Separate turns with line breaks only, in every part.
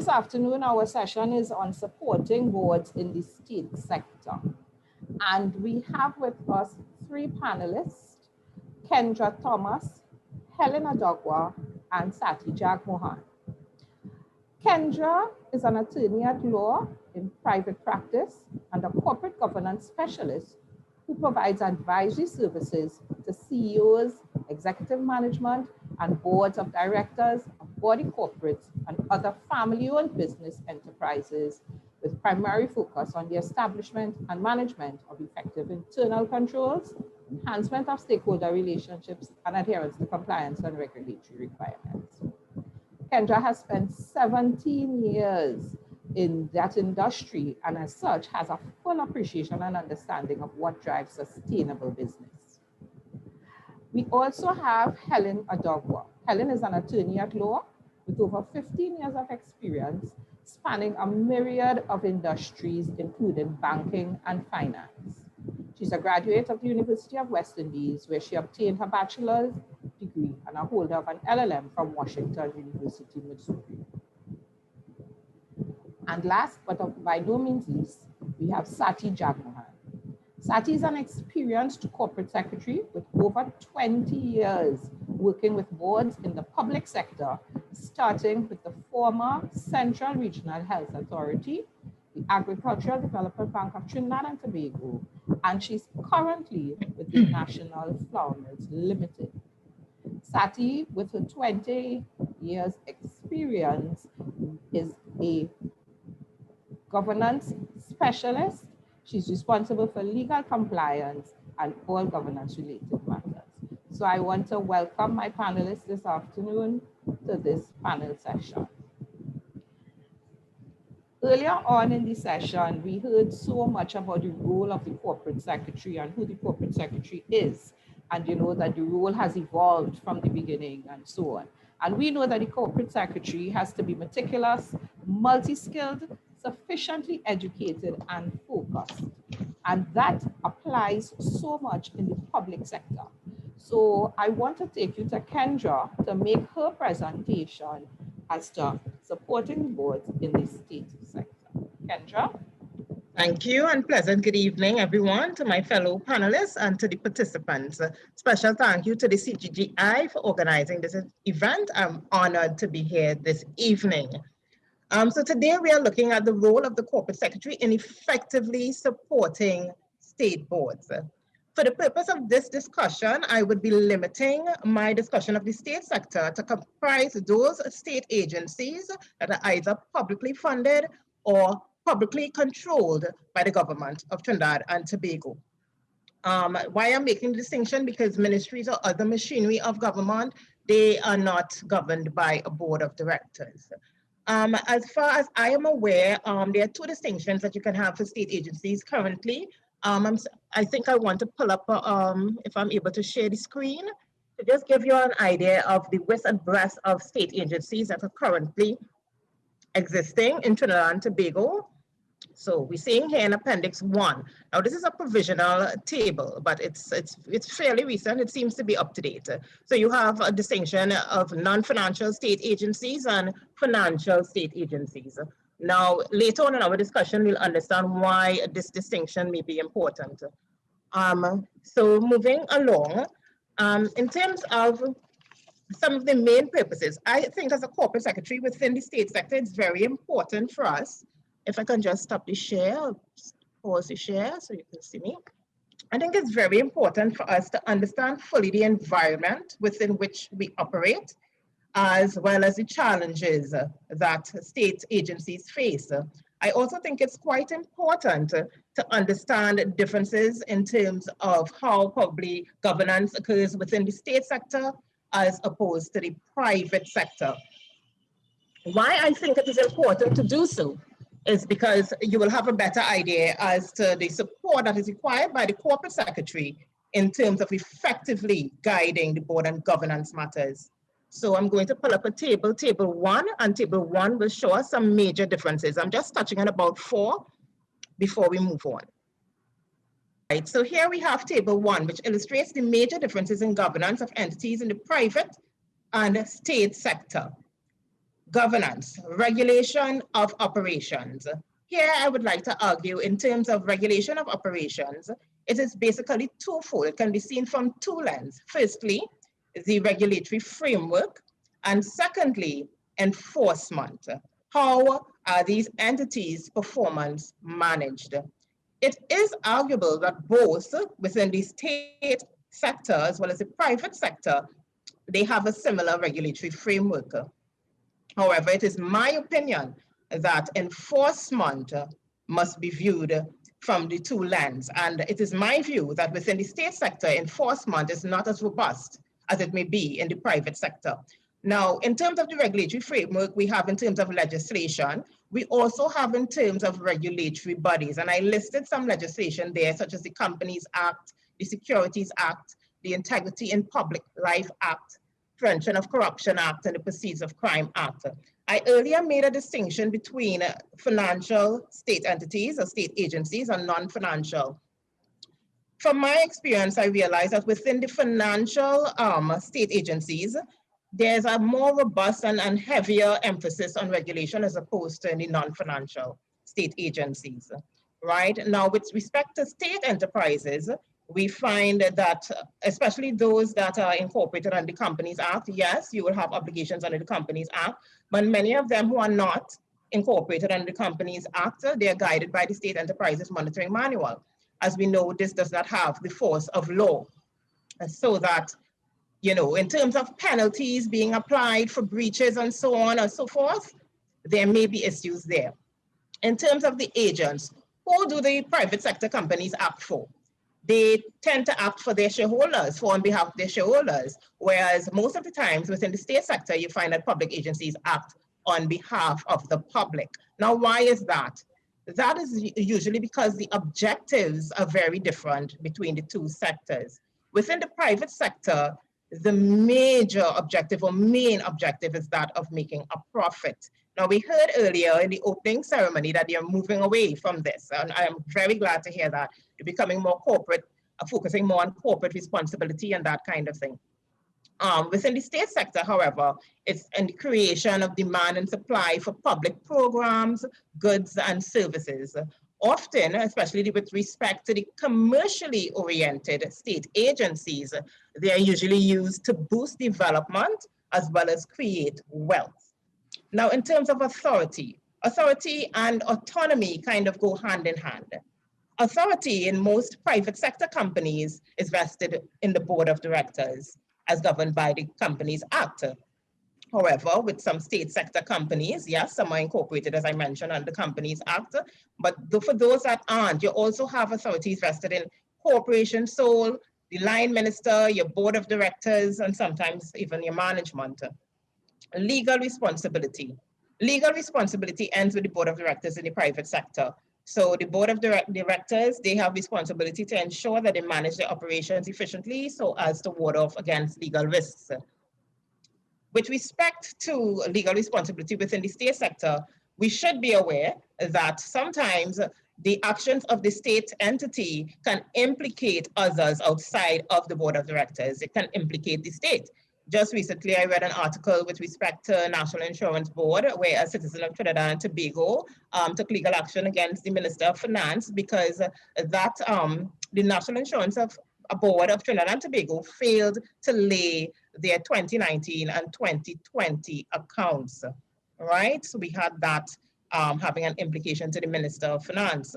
this afternoon, our session is on supporting boards in the state sector. And we have with us three panelists, Kendra Thomas, Helen Adogwa, and Sati Jagmohan. Kendra is an attorney at law in private practice and a corporate governance specialist who provides advisory services to CEOs, executive management, and boards of directors of body corporates and other family-owned business enterprises with primary focus on the establishment and management of effective internal controls, enhancement of stakeholder relationships, and adherence to compliance and regulatory requirements. Kendra has spent 17 years in that industry and as such has a full appreciation and understanding of what drives sustainable business. We also have Helen Adogwa. Helen is an attorney at law with over 15 years of experience spanning a myriad of industries, including banking and finance. She's a graduate of the University of West Indies, where she obtained her bachelor's degree and a holder of an LLM from Washington University, Missouri. And last, but by no means least, we have Sati Jagmohan. Sati is an experienced corporate secretary with over 20 years working with boards in the public sector, starting with the former Central Regional Health Authority, the Agricultural Development Bank of Trinidad and Tobago, and she's currently with the National Flour Mills Limited. Sati, with her 20 years experience, is a governance specialist. She's responsible for legal compliance and all governance related matters. So I want to welcome my panelists this afternoon to this panel session. Earlier on in the session, we heard so much about the role of the corporate secretary and who the corporate secretary is. And you know that the role has evolved from the beginning and so on. And we know that the corporate secretary has to be meticulous, multi-skilled, sufficiently educated and focused. And that applies so much in the public sector. So I want to take you to Kendra to make her presentation as to supporting boards in the state sector. Kendra?
Thank you and pleasant good evening, everyone, to my fellow panelists and to the participants. Special thank you to the CCGI for organizing this event. I'm honored to be here this evening. So today we are looking at the role of the corporate secretary in effectively supporting state boards. For the purpose of this discussion, I would be limiting my discussion of the state sector to comprise those state agencies that are either publicly funded or publicly controlled by the government of Trinidad and Tobago. Why I'm making the distinction? Because ministries or other machinery of government, they are not governed by a board of directors. As far as I am aware, there are two distinctions that you can have for state agencies currently. I think I want to pull up, if I'm able to share the screen, to just give you an idea of the width and breadth of state agencies that are currently existing in Trinidad and Tobago. So we're seeing here in Appendix 1. Now this is a provisional table, but it's fairly recent. It seems to be up to date. So you have a distinction of non-financial state agencies and financial state agencies. Now later on in our discussion, we'll understand why this distinction may be important. So moving along, in terms of some of the main purposes, I think as a corporate secretary within the state sector, it's very important for us. If I can just stop the share, I'll pause the share so you can see me. I think it's very important for us to understand fully the environment within which we operate, as well as the challenges that state agencies face. I also think it's quite important to understand differences in terms of how probably governance occurs within the state sector as opposed to the private sector. Why I think it is important to do so is because you will have a better idea as to the support that is required by the corporate secretary in terms of effectively guiding the board and governance matters. So I'm going to pull up a table, table 1, and table 1 will show us some major differences. I'm just touching on about 4 before we move on. Right, so here we have table 1, which illustrates the major differences in governance of entities in the private and state sector. Governance, regulation of operations. Here, I would like to argue in terms of regulation of operations, it is basically twofold. It can be seen from two lenses. Firstly, the regulatory framework, and secondly, enforcement. How are these entities' performance managed? It is arguable that both within the state sector as well as the private sector, they have a similar regulatory framework. However, it is my opinion that enforcement must be viewed from the two lenses. And it is my view that within the state sector, enforcement is not as robust as it may be in the private sector. Now, in terms of the regulatory framework, we have in terms of legislation, we also have in terms of regulatory bodies. And I listed some legislation there, such as the Companies Act, the Securities Act, the Integrity in Public Life Act, Prevention of Corruption Act, and the Proceeds of Crime Act. I earlier made a distinction between financial state entities or state agencies and non-financial. From my experience, I realized that within the financial state agencies, there's a more robust and heavier emphasis on regulation as opposed to the non-financial state agencies, right? Now, with respect to state enterprises, we find that, especially those that are incorporated under the Companies Act, yes, you will have obligations under the Companies Act, but many of them who are not incorporated under the Companies Act, they are guided by the State Enterprises Monitoring Manual. As we know, this does not have the force of law, so that, you know, in terms of penalties being applied for breaches and so on and so forth, there may be issues there. In terms of the agents, who do the private sector companies act for? They tend to act for their shareholders, for on behalf of their shareholders, whereas most of the times within the state sector, you find that public agencies act on behalf of the public. Now, why is that? That is usually because the objectives are very different between the two sectors. Within the private sector, the major objective or main objective is that of making a profit. Now, we heard earlier in the opening ceremony that you're moving away from this, and I am very glad to hear that. You're becoming more corporate, focusing more on corporate responsibility and that kind of thing. Within the state sector, however, it's in the creation of demand and supply for public programs, goods, and services. Often, especially with respect to the commercially oriented state agencies, they are usually used to boost development as well as create wealth. Now, in terms of authority and autonomy kind of go hand in hand. Authority in most private sector companies is vested in the board of directors, as governed by the Companies Act. However, with some state sector companies, yes, some are incorporated, as I mentioned, under the Companies Act, but for those that aren't, you also have authorities vested in corporation sole, the line minister, your board of directors, and sometimes even your management. Legal responsibility. Legal responsibility ends with the board of directors in the private sector. So the board of directors, they have responsibility to ensure that they manage their operations efficiently so as to ward off against legal risks. With respect to legal responsibility within the state sector, we should be aware that sometimes the actions of the state entity can implicate others outside of the board of directors. It can implicate the state. Just recently, I read an article with respect to National Insurance Board, where a citizen of Trinidad and Tobago took legal action against the Minister of Finance because the National Insurance Board of Trinidad and Tobago failed to lay their 2019 and 2020 accounts, right? So we had that having an implication to the Minister of Finance.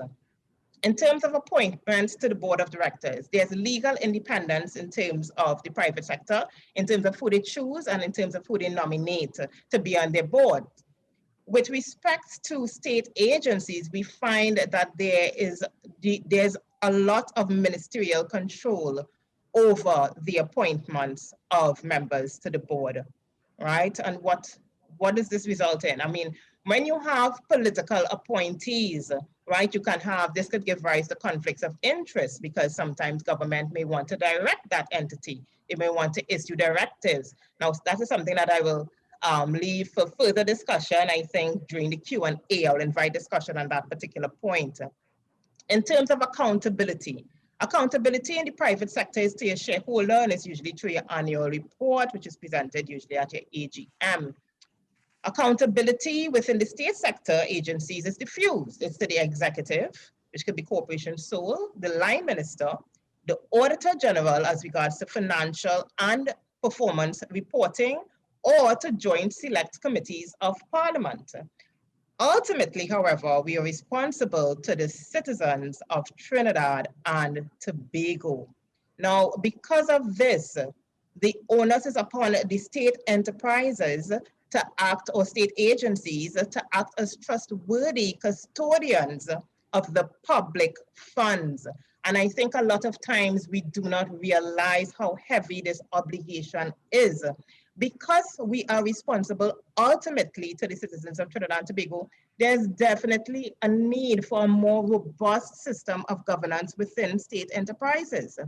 In terms of appointments to the board of directors, there's legal independence in terms of the private sector, in terms of who they choose and in terms of who they nominate to be on their board. With respect to state agencies, we find that there's a lot of ministerial control over the appointments of members to the board, right? And what does this result in? I mean, when you have political appointees, right, this could give rise to conflicts of interest because sometimes government may want to direct that entity. They may want to issue directives. Now, that is something that I will leave for further discussion. I think during the Q&A, I'll invite discussion on that particular point. In terms of accountability in the private sector is to your shareholder, and it's usually through your annual report, which is presented usually at your AGM. Accountability within the state sector agencies is diffused. It's to the executive, which could be corporation sole, the line minister, the auditor general as regards to financial and performance reporting, or to joint select committees of parliament. Ultimately, however, we are responsible to the citizens of Trinidad and Tobago. Now, because of this, the onus is upon the state enterprises to act, or state agencies to act as trustworthy custodians of the public funds. And I think a lot of times we do not realize how heavy this obligation is. Because we are responsible ultimately to the citizens of Trinidad and Tobago, there's definitely a need for a more robust system of governance within state enterprises.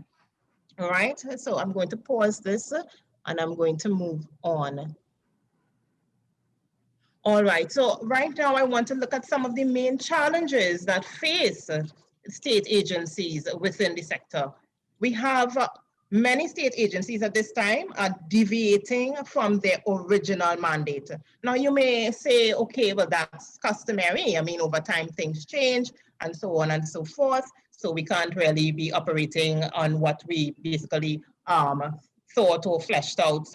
All right, so I'm going to pause this and I'm going to move on. All right, so right now I want to look at some of the main challenges that face state agencies within the sector. We have many state agencies at this time are deviating from their original mandate. Now you may say, okay, well that's customary. I mean, over time things change and so on and so forth. So we can't really be operating on what we basically thought or fleshed out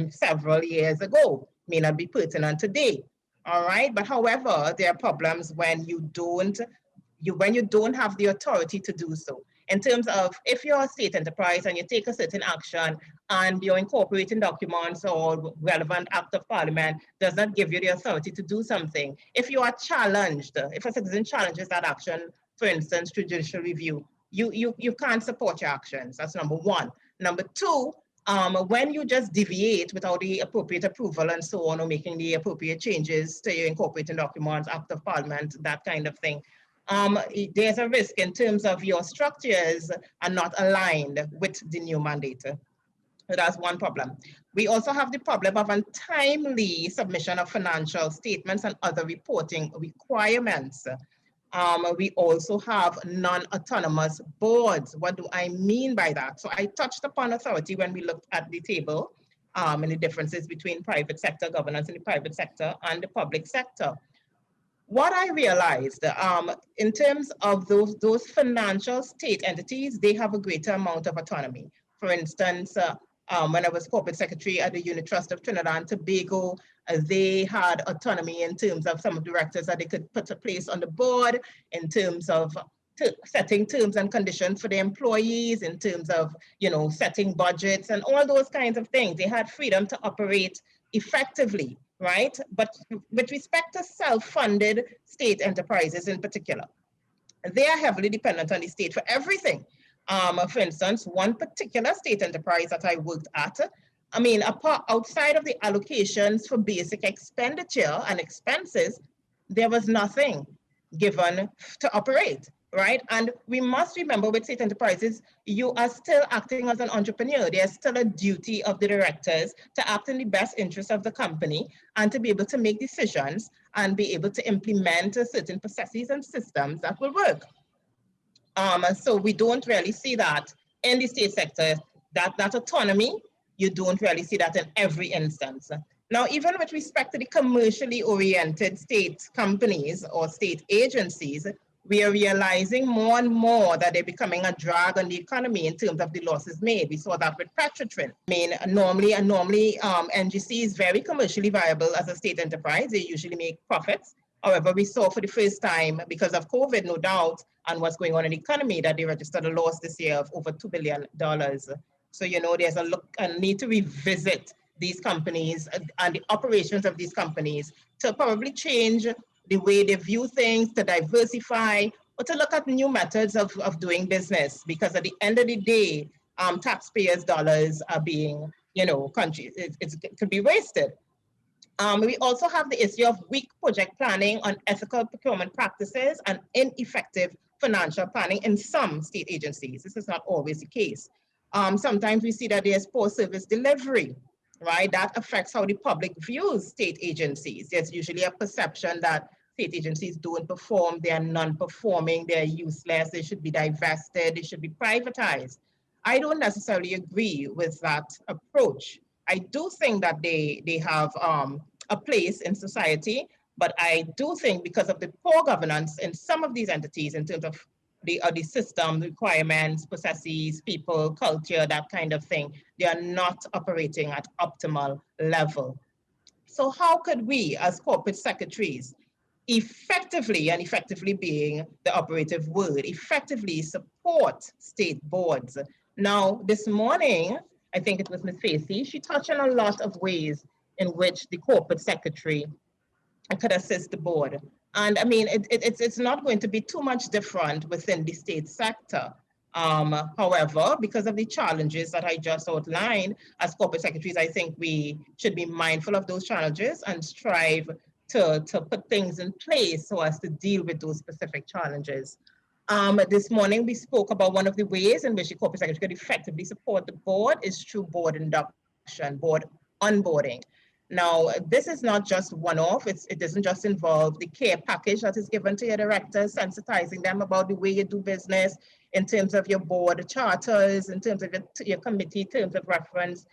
several years ago. May not be pertinent today. All right, but however, there are problems when you don't have the authority to do so. In terms of if you're a state enterprise and you take a certain action and you're incorporating documents or relevant act of parliament does not give you the authority to do something. If you are challenged, if a citizen challenges that action, for instance, judicial review, you can't support your actions. That's number one. Number two, when you just deviate without the appropriate approval and so on, or making the appropriate changes to your incorporating documents, act of parliament, that kind of thing, there's a risk in terms of your structures are not aligned with the new mandate. So that's one problem. We also have the problem of untimely submission of financial statements and other reporting requirements. We also have non-autonomous boards. What do I mean by that? So I touched upon authority when we looked at the table and the differences between private sector governance in the private sector and the public sector. What I realized in terms of those financial state entities, they have a greater amount of autonomy. For instance, when I was corporate secretary at the Unit Trust of Trinidad and Tobago, they had autonomy in terms of some of the directors that they could put a place on the board, in terms of setting terms and conditions for the employees, in terms of, setting budgets and all those kinds of things. They had freedom to operate effectively, right? But with respect to self-funded state enterprises in particular, they are heavily dependent on the state for everything. For instance, one particular state enterprise that I worked at, outside of the allocations for basic expenditure and expenses, there was nothing given to operate, right? And we must remember with state enterprises, you are still acting as an entrepreneur. There's still a duty of the directors to act in the best interest of the company and to be able to make decisions and be able to implement certain processes and systems that will work. So we don't really see that in the state sector, that autonomy, you don't really see that in every instance. Now, even with respect to the commercially oriented state companies or state agencies, we are realizing more and more that they're becoming a drag on the economy in terms of the losses made. We saw that with Petrotrin. Normally NGC is very commercially viable as a state enterprise. They usually make profits. However, we saw for the first time, because of COVID, no doubt, and what's going on in the economy, that they registered a loss this year of over $2 billion. So, there's a need to revisit these companies and the operations of these companies to probably change the way they view things, to diversify, or to look at new methods of doing business. Because at the end of the day, taxpayers' dollars are being, it could be wasted. We also have the issue of weak project planning, unethical procurement practices, and ineffective financial planning in some state agencies. This is not always the case. Sometimes we see that there's poor service delivery, right? That affects how the public views state agencies. There's usually a perception that state agencies don't perform, they are non-performing, they're useless, they should be divested, they should be privatized. I don't necessarily agree with that approach. I do think that they have a place in society. But I do think because of the poor governance in some of these entities in terms of the system, requirements, processes, people, culture, that kind of thing, they are not operating at optimal level. So how could we as corporate secretaries effectively, and effectively being the operative word, effectively support state boards? Now, this morning, I think it was Ms. Facey, she touched on a lot of ways in which the corporate secretary could assist the board. And I mean, it's not going to be too much different within the state sector. However, because of the challenges that I just outlined, as corporate secretaries, I think we should be mindful of those challenges and strive to put things in place so as to deal with those specific challenges. This morning, we spoke about one of the ways in which the corporate secretary could effectively support the board is through board induction, board onboarding. Now, this is not just one-off. It doesn't just involve the care package that is given to your directors, sensitizing them about the way you do business in terms of your board charters, in terms of your committee terms of reference,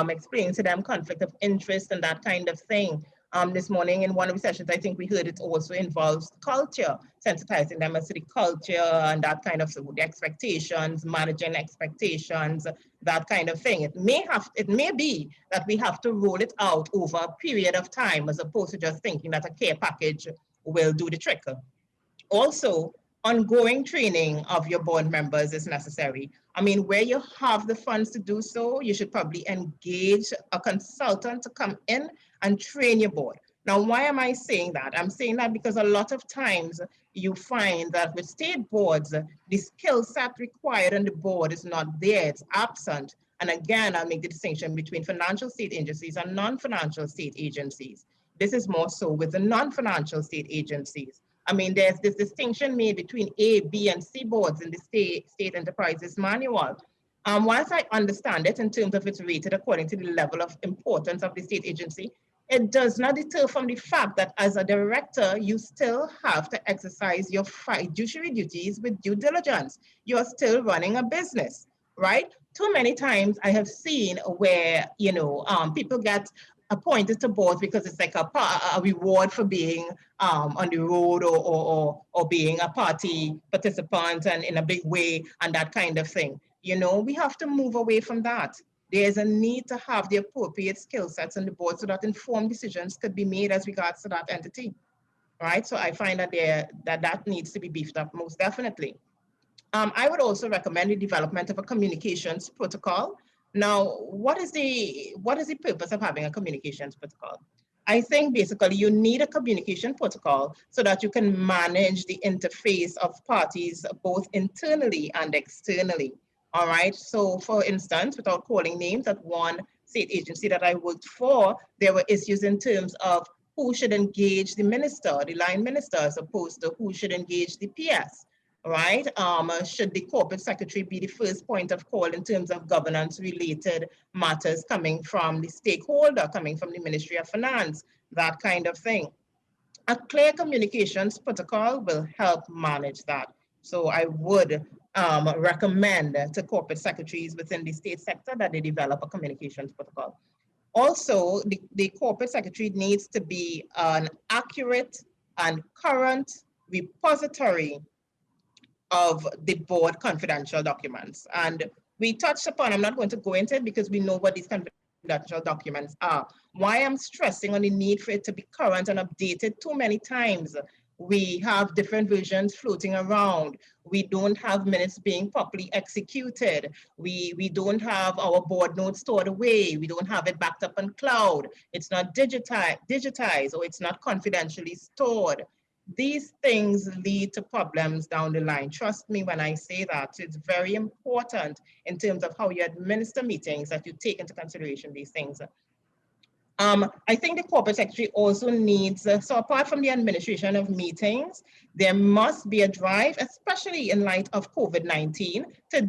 explaining to them conflict of interest and that kind of thing. This morning in one of the sessions, I think we heard it also involves culture, sensitizing them as to the culture and that kind of the expectations, managing expectations, that kind of thing. It may be that we have to roll it out over a period of time as opposed to just thinking that a care package will do the trick. Also, ongoing training of your board members is necessary. I mean, where you have the funds to do so, you should probably engage a consultant to come in and train your board. Now, why am I saying that? I'm saying that because a lot of times you find that with state boards, the skill set required on the board is not there, it's absent. And again, I'll make the distinction between financial state agencies and non-financial state agencies. This is more so with the non-financial state agencies. I mean, there's this distinction made between A, B, and C boards in the state enterprises manual. Whilst I understand it in terms of it's rated according to the level of importance of the state agency, it does not deter from the fact that as a director, you still have to exercise your fiduciary duties with due diligence. You're still running a business, right? Too many times I have seen where, you know, people get appointed to boards because it's like a reward for being on the road or being a party participant and in a big way and that kind of thing. You know, we have to move away from that. There's a need to have the appropriate skill sets on the board so that informed decisions could be made as regards to that entity, right? So I find that that needs to be beefed up most definitely. I would also recommend the development of a communications protocol. Now, what is the purpose of having a communications protocol? I think basically you need a communication protocol so that you can manage the interface of parties both internally and externally. All right, so for instance, without calling names, at one state agency that I worked for, there were issues in terms of who should engage the minister, the line minister, as opposed to who should engage the PS, right? Should the corporate secretary be the first point of call in terms of governance related matters coming from the stakeholder, coming from the Ministry of Finance, that kind of thing. A clear communications protocol will help manage that. So I would recommend to corporate secretaries within the state sector that they develop a communications protocol. Also, the corporate secretary needs to be an accurate and current repository of the board confidential documents. And we touched upon, I'm not going to go into it because we know what these confidential documents are. Why I'm stressing on the need for it to be current and updated too many times. We have different versions floating around. We don't have minutes being properly executed. We don't have our board notes stored away. We don't have it backed up on cloud. It's not digitized or it's not confidentially stored. These things lead to problems down the line. Trust me when I say that. It's very important in terms of how you administer meetings that you take into consideration these things. I think the corporate secretary also needs, so apart from the administration of meetings, there must be a drive, especially in light of COVID-19, to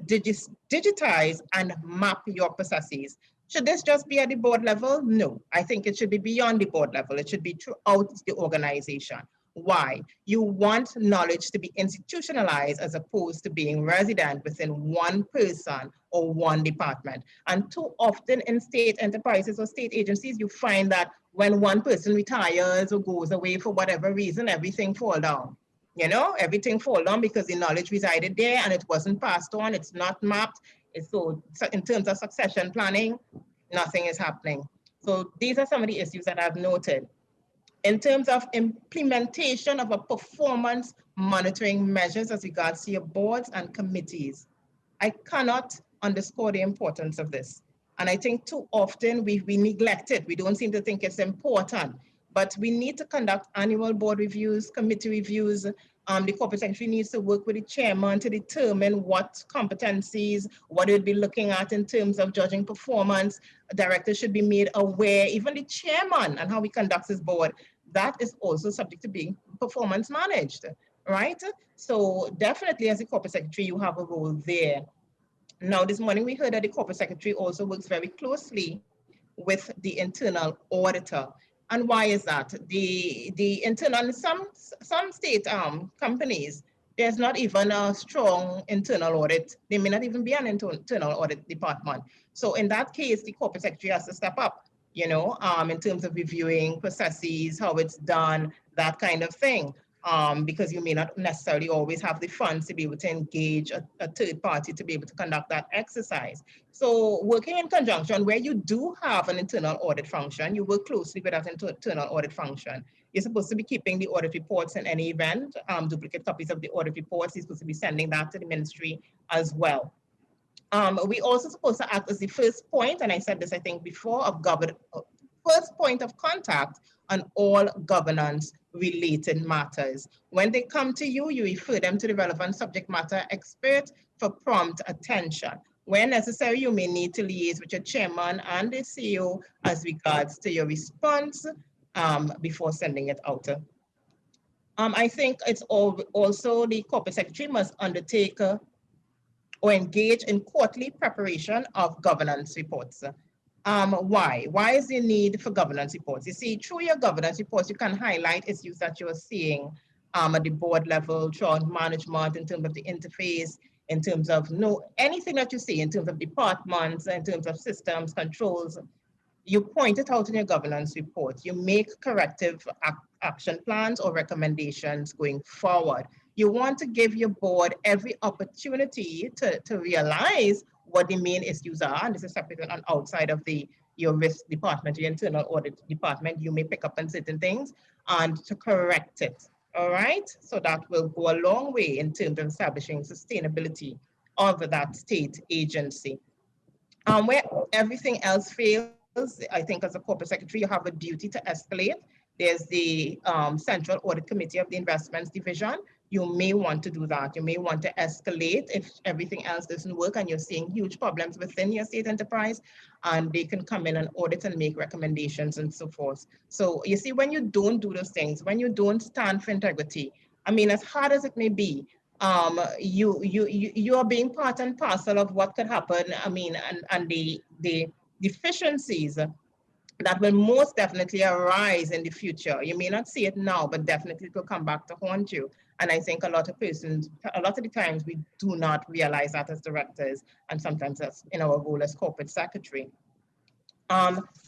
digitize and map your processes. Should this just be at the board level? No, I think it should be beyond the board level. It should be throughout the organization. Why? You want knowledge to be institutionalized as opposed to being resident within one person or one department. And too often in state enterprises or state agencies, you find that when one person retires or goes away for whatever reason, everything fall down. You know, everything fall down because the knowledge resided there and it wasn't passed on, it's not mapped. So in terms of succession planning, nothing is happening. So these are some of the issues that I've noted. In terms of implementation of a performance monitoring measures as regards to your boards and committees, I cannot underscore the importance of this. And I think too often we neglect it. We don't seem to think it's important, but we need to conduct annual board reviews, committee reviews. The corporate secretary needs to work with the chairman to determine what competencies, what it would be looking at in terms of judging performance. A director should be made aware, even the chairman, and how he conducts his board. That is also subject to being performance managed, right? So definitely as a corporate secretary, you have a role there. Now, this morning we heard that the corporate secretary also works very closely with the internal auditor. And why is that? The internal, some state companies, there's not even a strong internal audit. There may not even be an internal audit department. So in that case, the corporate secretary has to step up, you know, in terms of reviewing processes, how it's done, that kind of thing. Because you may not necessarily always have the funds to be able to engage a third party to be able to conduct that exercise. So working in conjunction where you do have an internal audit function, you work closely with that internal audit function. You're supposed to be keeping the audit reports in any event, duplicate copies of the audit reports. You're supposed to be sending that to the ministry as well. We also supposed to act as the first point, and I said this I think before, of first point of contact on all governance related matters. When they come to you, you refer them to the relevant subject matter expert for prompt attention. Where necessary, you may need to liaise with your chairman and the CEO as regards to your response before sending it out. I think it's also the corporate secretary must undertake or engage in quarterly preparation of governance reports. Why? Why is the need for governance reports? You see, through your governance reports, you can highlight issues that you're seeing at the board level, throughout management, in terms of the interface, in terms of anything that you see, in terms of departments, in terms of systems, controls. You point it out in your governance report. You make corrective action plans or recommendations going forward. You want to give your board every opportunity to realize what the main issues are, and this is separate and outside of your risk department, your internal audit department. You may pick up on certain things and to correct it, all right? So that will go a long way in terms of establishing sustainability of that state agency. Where everything else fails, I think as a corporate secretary, you have a duty to escalate. There's the Central Audit Committee of the Investments Division. You may want to do that. You may want to escalate if everything else doesn't work and you're seeing huge problems within your state enterprise, and they can come in and audit and make recommendations and so forth. So you see, when you don't do those things, when you don't stand for integrity, I mean, as hard as it may be, you are being part and parcel of what could happen. I mean, and the deficiencies that will most definitely arise in the future. You may not see it now, but definitely it will come back to haunt you. And I think a lot of the times we do not realize that as directors, and sometimes that's in our role as corporate secretary.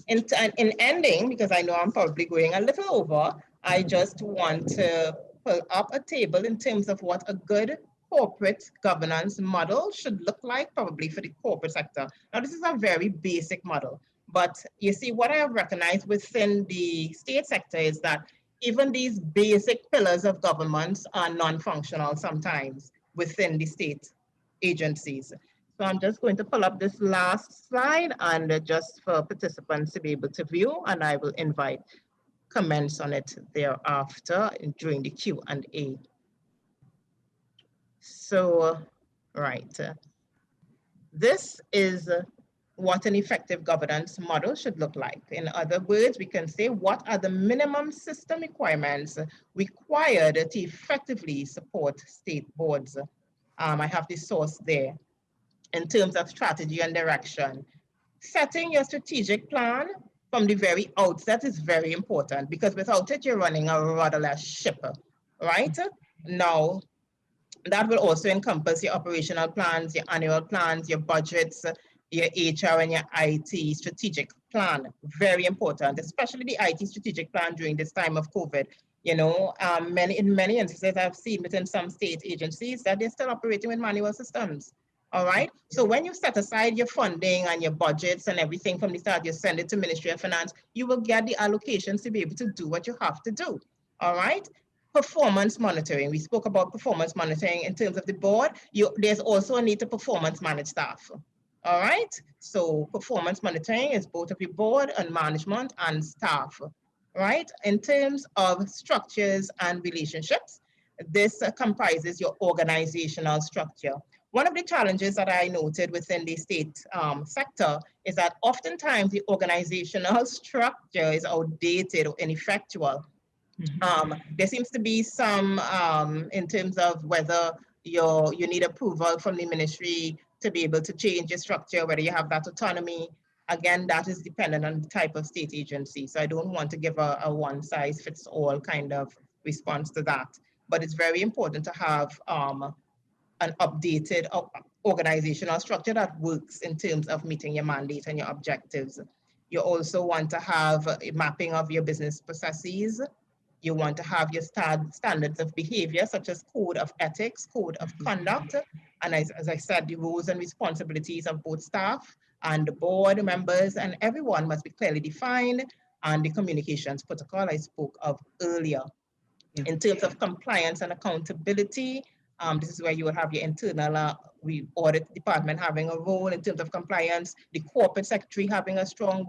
In ending, because I know I'm probably going a little over, I just want to pull up a table in terms of what a good corporate governance model should look like, probably for the corporate sector. Now, this is a very basic model, but you see, what I have recognized within the state sector is that even these basic pillars of governance are non-functional sometimes within the state agencies. So I'm just going to pull up this last slide and just for participants to be able to view, and I will invite comments on it thereafter during the Q&A. So, right, this is what an effective governance model should look like. In other words, we can say, what are the minimum system requirements required to effectively support state boards? I have the source there. In terms of strategy and direction, setting your strategic plan from the very outset is very important, because without it, you're running a rudderless ship, right? Now, that will also encompass your operational plans, your annual plans, your budgets, your HR and your IT strategic plan. Very important, especially the IT strategic plan during this time of COVID. You know, in many instances, I've seen within some state agencies that they're still operating with manual systems. All right. So when you set aside your funding and your budgets and everything from the start, you send it to Ministry of Finance, you will get the allocations to be able to do what you have to do. All right. Performance monitoring. We spoke about performance monitoring in terms of the board. There's also a need to performance manage staff. All right. So performance monitoring is both of your board and management and staff. Right. In terms of structures and relationships, this comprises your organizational structure. One of the challenges that I noted within the state sector is that oftentimes the organizational structure is outdated or ineffectual. There seems to be some in terms of whether you need approval from the ministry to be able to change your structure, whether you have that autonomy. Again, that is dependent on the type of state agency. So I don't want to give a one size fits all kind of response to that. But it's very important to have an updated organizational structure that works in terms of meeting your mandate and your objectives. You also want to have a mapping of your business processes. You want to have your standards of behavior, such as code of ethics, code of conduct, and as I said, the roles and responsibilities of both staff and the board members, and everyone must be clearly defined, and the communications protocol I spoke of earlier. In terms of compliance and accountability, this is where you will have your internal audit department having a role in terms of compliance, the corporate secretary having a strong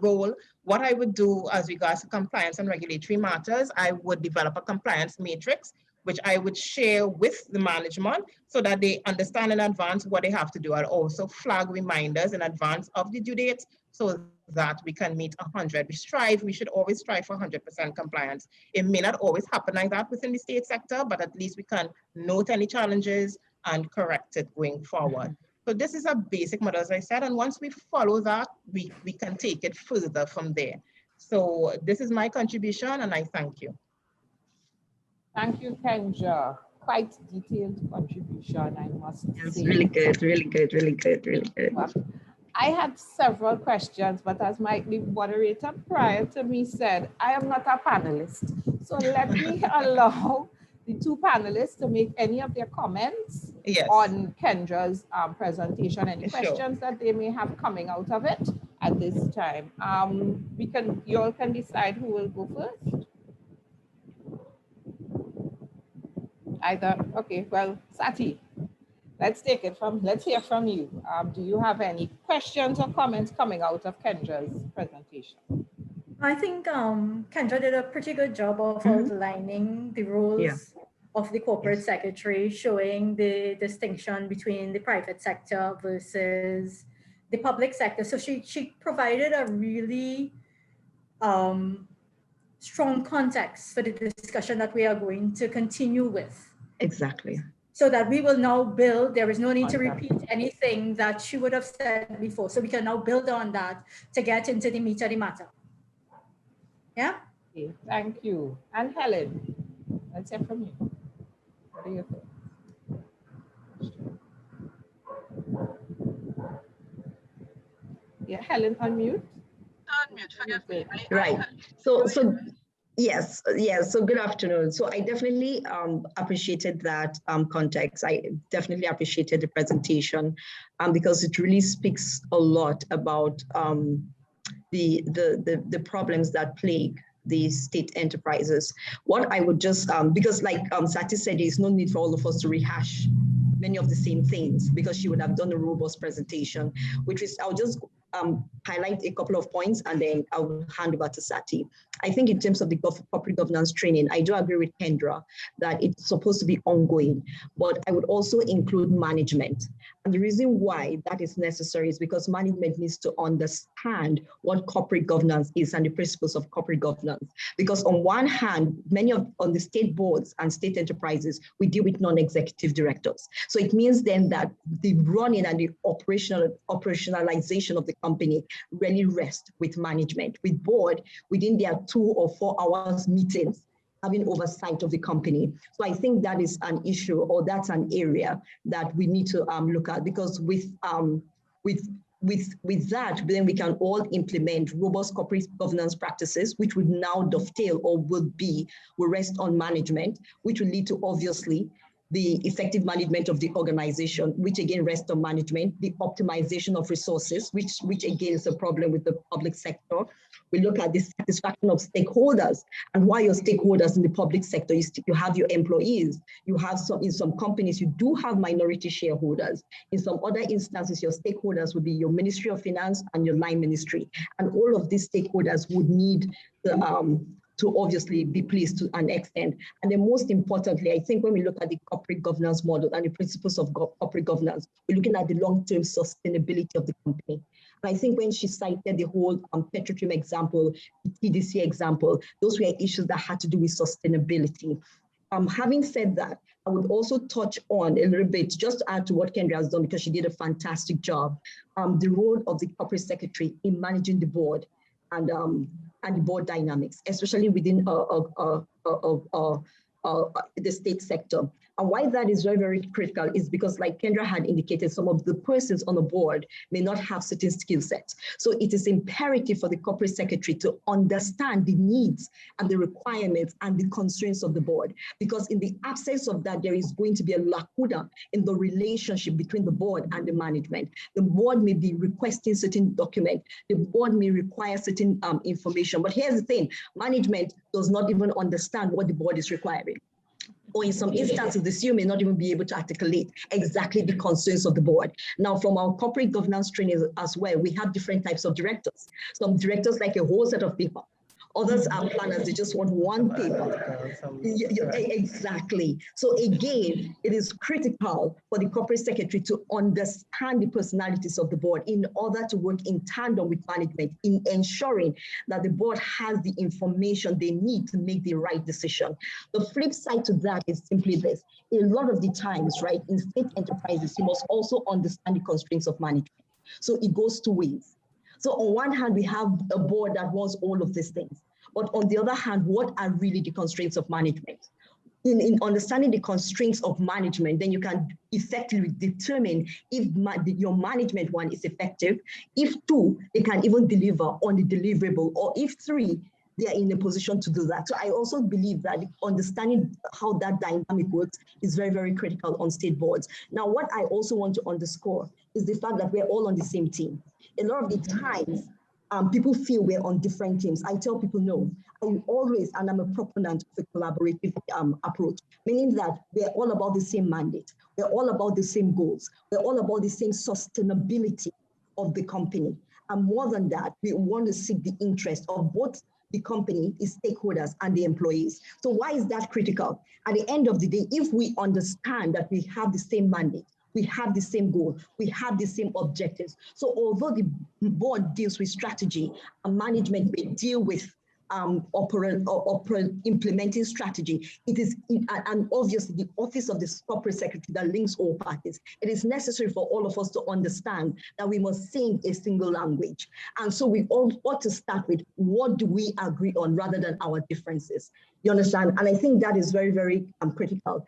role. What I would do as regards to compliance and regulatory matters, I would develop a compliance matrix, which I would share with the management so that they understand in advance what they have to do. I'll also flag reminders in advance of the due dates so that we can meet 100. We should always strive for 100% compliance. It may not always happen like that within the state sector, but at least we can note any challenges and correct it going forward. So this is a basic model, as I said, and once we follow that, we can take it further from there. So this is my contribution, and I thank you.
Thank you, Kendra. Quite detailed contribution, I must say.
It's really good, really good, really good, really good.
I had several questions, but as the moderator prior to me said, I am not a panelist. So let me allow the two panelists to make any of their comments on Kendra's presentation, any questions that they may have coming out of it at this time. You all can decide who will go first. Okay, well, Sati, let's hear from you. Do you have any questions or comments coming out of Kendra's presentation?
I think Kendra did a pretty good job of outlining the roles of the corporate secretary, showing the distinction between the private sector versus the public sector. So she provided a really strong context for the discussion that we are going to continue with.
Exactly.
So that we will now build, there is no need to repeat anything that she would have said before. So we can now build on that to get into the meat of the matter. Yeah?
Okay, thank you. And Helen, let's hear from you. What do you think? Yeah, Helen, unmute.
Unmute, forgive me.
Right. So yes. So good afternoon. So I definitely appreciated that context. I definitely appreciated the presentation because it really speaks a lot about the problems that plague the state enterprises. What I would just, because like Sati said, there's no need for all of us to rehash many of the same things because she would have done a robust presentation, which is, I'll just highlight a couple of points and then I'll hand over to Sati. I think in terms of the corporate governance training, I do agree with Kendra that it's supposed to be ongoing, but I would also include management. And the reason why that is necessary is because management needs to understand what corporate governance is and the principles of corporate governance. Because on one hand, on the state boards and state enterprises, we deal with non-executive directors. So it means then that the running and the operationalization of the company really rest with management, with board within their 2 or 4 hours meetings, having oversight of the company. So I think that is an issue, or that's an area that we need to look at, because with With that, then we can all implement robust corporate governance practices, which would now dovetail or will rest on management, which will lead to obviously the effective management of the organization, which again rests on management, the optimization of resources, which again is a problem with the public sector. We look at the satisfaction of stakeholders, and why your stakeholders in the public sector, you have your employees, you have in some companies, you do have minority shareholders. In some other instances, your stakeholders would be your Ministry of Finance and your line ministry. And all of these stakeholders would need to obviously be pleased to an extent. And then most importantly, I think when we look at the corporate governance model and the principles of corporate governance, we're looking at the long-term sustainability of the company. And I think when she cited the whole petrochem example, the TDC example, those were issues that had to do with sustainability. Having said that, I would also touch on a little bit, just to add to what Kendra has done, because she did a fantastic job, the role of the corporate secretary in managing the board and the board dynamics, especially within the state sector. And why that is very, very critical is because, like Kendra had indicated, some of the persons on the board may not have certain skill sets. So it is imperative for the corporate secretary to understand the needs and the requirements and the constraints of the board, because in the absence of that, there is going to be a lacuna in the relationship between the board and the management. The board may be requesting certain documents. The board may require certain information. But here's the thing, management does not even understand what the board is requiring. Or in some instances, the CEO may not even be able to articulate exactly the concerns of the board. Now, from our corporate governance training as well, we have different types of directors. Some directors like a whole set of paper. Others are planners, they just want one paper. Exactly. So again, it is critical for the corporate secretary to understand the personalities of the board in order to work in tandem with management in ensuring that the board has the information they need to make the right decision. The flip side to that is simply this. A lot of the times, right, in state enterprises, you must also understand the constraints of management. So it goes two ways. So on one hand, we have a board that wants all of these things. But on the other hand, what are really the constraints of management? In understanding the constraints of management, then you can effectively determine if your management one is effective, if two, they can even deliver on the deliverable, or if three, they are in a position to do that. So I also believe that understanding how that dynamic works is very, very critical on state boards. Now, what I also want to underscore is the fact that we're all on the same team. A lot of the times, people feel we're on different teams. I tell people no. I always, and I'm a proponent of a collaborative approach, meaning that we're all about the same mandate. We're all about the same goals. We're all about the same sustainability of the company. And more than that, we want to seek the interest of both the company, its stakeholders, and the employees. So why is that critical? At the end of the day, if we understand that we have the same mandate, we have the same goal, we have the same objectives. So although the board deals with strategy and management may deal with implementing strategy, it is, and obviously the office of the corporate secretary that links all parties, it is necessary for all of us to understand that we must sing a single language. And so we all ought to start with what do we agree on rather than our differences. You understand? And I think that is very, very critical.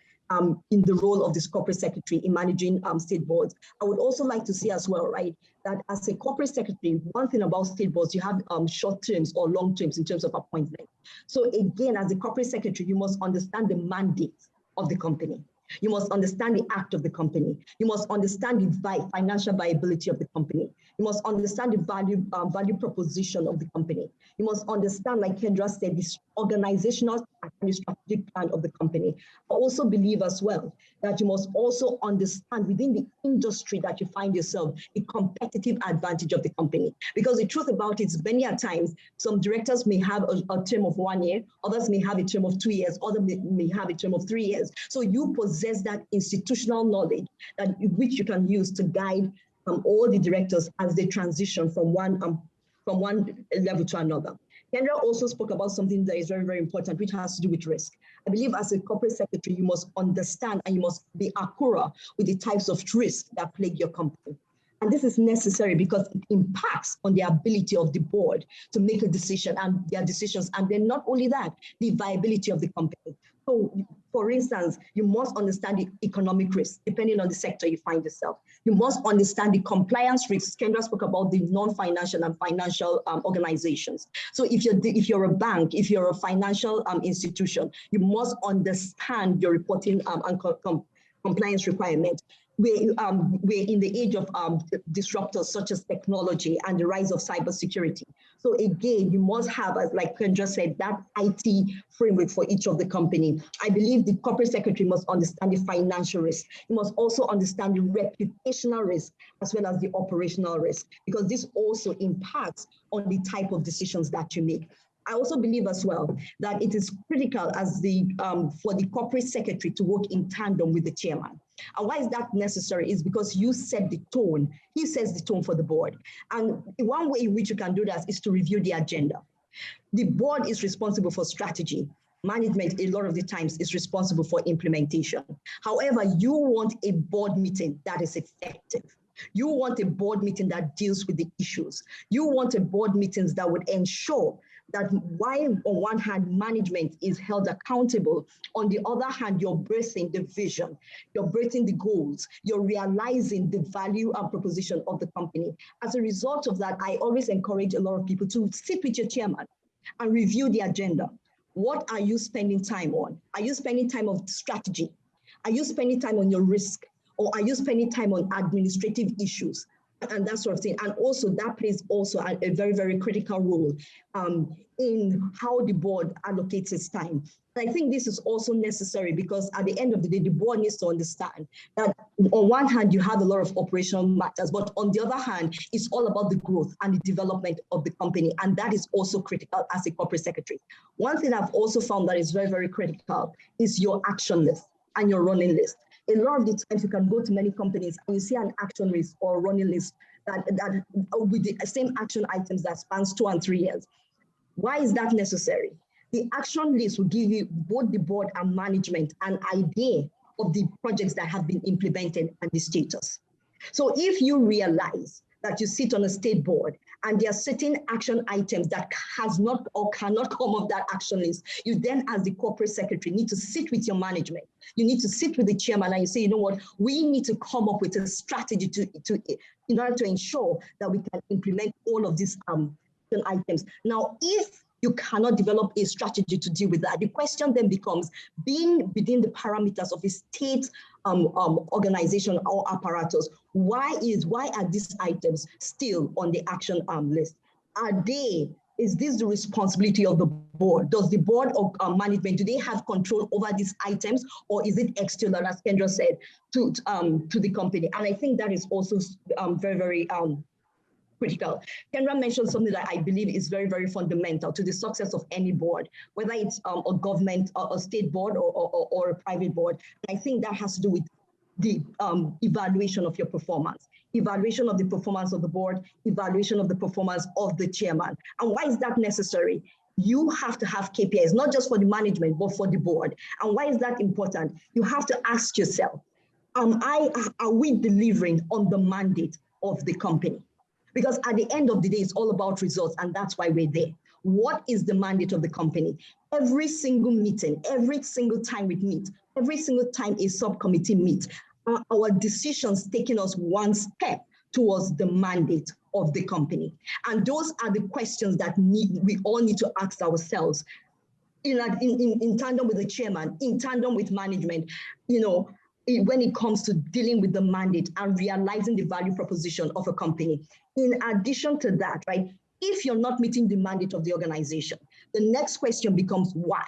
In the role of this corporate secretary in managing state boards. I would also like to see as well, right, that as a corporate secretary, one thing about state boards, you have short terms or long terms in terms of appointment. So again, as a corporate secretary, you must understand the mandate of the company. You must understand the act of the company. You must understand the financial viability of the company. You must understand the value proposition of the company. You must understand, like Kendra said, this organizational and the strategic plan of the company. I also believe as well that you must also understand within the industry that you find yourself, the competitive advantage of the company. Because the truth about it is many a times, some directors may have a term of 1 year, others may have a term of 2 years, others may have a term of 3 years. So you possess that institutional knowledge that which you can use to guide all the directors as they transition from one level to another. Kendra also spoke about something that is very, very important, which has to do with risk. I believe as a corporate secretary, you must understand and you must be accurate with the types of risks that plague your company. And this is necessary because it impacts on the ability of the board to make a decision and their decisions. And then not only that, the viability of the company. So For instance, you must understand the economic risk, depending on the sector you find yourself. You must understand the compliance risks. Kendra spoke about the non-financial and financial organizations. So if you're a bank, if you're a financial institution, you must understand your reporting and compliance requirement. We're in the age of disruptors such as technology and the rise of cybersecurity. So again, you must have, like Kendra said, that IT framework for each of the company. I believe the corporate secretary must understand the financial risk. He must also understand the reputational risk as well as the operational risk, because this also impacts on the type of decisions that you make. I also believe as well that it is critical for the corporate secretary to work in tandem with the chairman. And why is that necessary is because you set the tone. He sets the tone for the board. And one way in which you can do that is to review the agenda. The board is responsible for strategy. Management, a lot of the times, is responsible for implementation. However, you want a board meeting that is effective. You want a board meeting that deals with the issues. You want a board meetings that would ensure that while on one hand management is held accountable, on the other hand, you're birthing the vision, you're birthing the goals, you're realizing the value and proposition of the company. As a result of that, I always encourage a lot of people to sit with your chairman and review the agenda. What are you spending time on? Are you spending time on strategy? Are you spending time on your risk? Or are you spending time on administrative issues? And that sort of thing. And also that plays also a very, very critical role in how the board allocates its time. And I think this is also necessary because at the end of the day, the board needs to understand that on one hand, you have a lot of operational matters, but on the other hand, it's all about the growth and the development of the company. And that is also critical as a corporate secretary. One thing I've also found that is very, very critical is your action list and your running list. A lot of the times you can go to many companies and you see an action list or a running list that with the same action items that spans 2 and 3 years. Why is that necessary? The action list will give you both the board and management an idea of the projects that have been implemented and the status. So if you realize that you sit on a state board and there are certain action items that has not or cannot come off that action list, you then as the corporate secretary need to sit with your management. You need to sit with the chairman and you say, you know what, we need to come up with a strategy in order to ensure that we can implement all of these action items. Now, if you cannot develop a strategy to deal with that, the question then becomes, being within the parameters of a state organization or apparatus, why are these items still on the action list? Is this the responsibility of the board? Does the board or management, do they have control over these items, or is it external, as Kendra said, to the company? And I think that is also very, very critical. Kendra mentioned something that I believe is very, very fundamental to the success of any board, whether it's a government, a state board, or a private board. And I think that has to do with the evaluation of your performance, evaluation of the performance of the board, evaluation of the performance of the chairman. And why is that necessary? You have to have KPIs, not just for the management, but for the board. And why is that important? You have to ask yourself, are we delivering on the mandate of the company? Because at the end of the day, it's all about results, and that's why we're there. What is the mandate of the company? Every single meeting, every single time we meet, every single time a subcommittee meets, our decisions taking us one step towards the mandate of the company. And those are the questions that we all need to ask ourselves in tandem with the chairman, in tandem with management, when it comes to dealing with the mandate and realizing the value proposition of a company. In addition to that, right, if you're not meeting the mandate of the organization, the next question becomes why?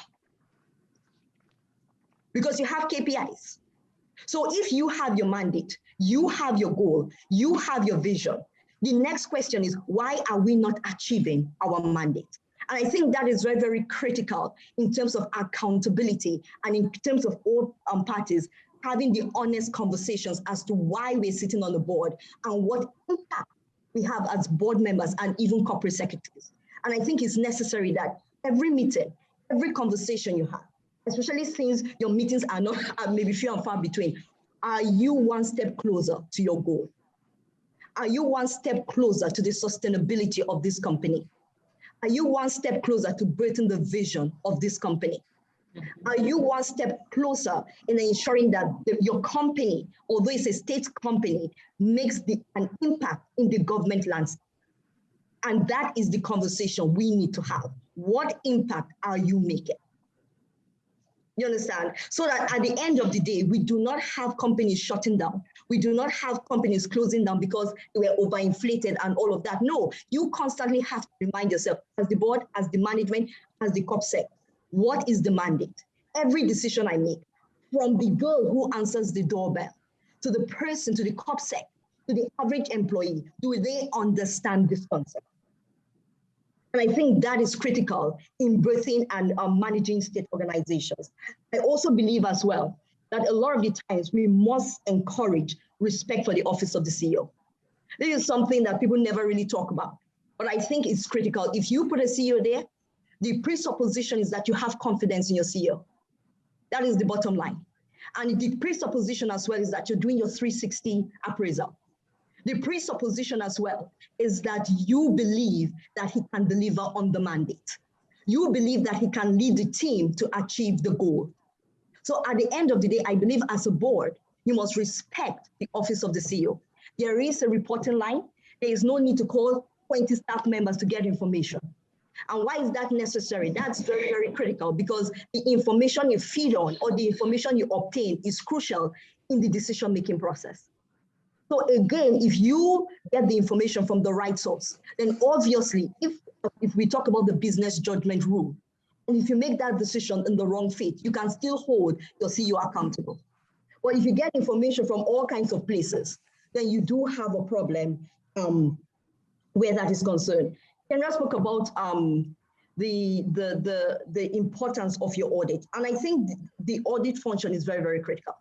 Because you have KPIs. So if you have your mandate, you have your goal, you have your vision, the next question is, why are we not achieving our mandate? And I think that is very, very critical in terms of accountability and in terms of all parties having the honest conversations as to why we're sitting on the board and what impact we have as board members and even corporate secretaries. And I think it's necessary that every meeting, every conversation you have, especially since your meetings are maybe few and far between, are you one step closer to your goal? Are you one step closer to the sustainability of this company? Are you one step closer to birthing the vision of this company? Are you one step closer in ensuring that your company, although it's a state company, makes an impact in the government landscape? And that is the conversation we need to have. What impact are you making? You understand? So that at the end of the day, we do not have companies shutting down. We do not have companies closing down because they were overinflated and all of that. No, you constantly have to remind yourself as the board, as the management, as the COPSEC, what is the mandate? Every decision I make, from the girl who answers the doorbell, to the person, to the COPSEC, to the average employee, do they understand this concept? And I think that is critical in birthing and managing state organizations. I also believe as well that a lot of the times we must encourage respect for the office of the CEO. This is something that people never really talk about, but I think it's critical. If you put a CEO there, the presupposition is that you have confidence in your CEO. That is the bottom line. And the presupposition as well is that you're doing your 360 appraisal. The presupposition as well is that you believe that he can deliver on the mandate. You believe that he can lead the team to achieve the goal. So at the end of the day, I believe as a board, you must respect the office of the CEO. There is a reporting line. There is no need to call 20 staff members to get information. And why is that necessary? That's very, very critical because the information you feed on or the information you obtain is crucial in the decision-making process. So again, if you get the information from the right source, then obviously, if we talk about the business judgment rule, and if you make that decision in the wrong fit, you can still hold your CEO accountable. But if you get information from all kinds of places, then you do have a problem where that is concerned. Kendra spoke about the importance of your audit. And I think the audit function is very, very critical.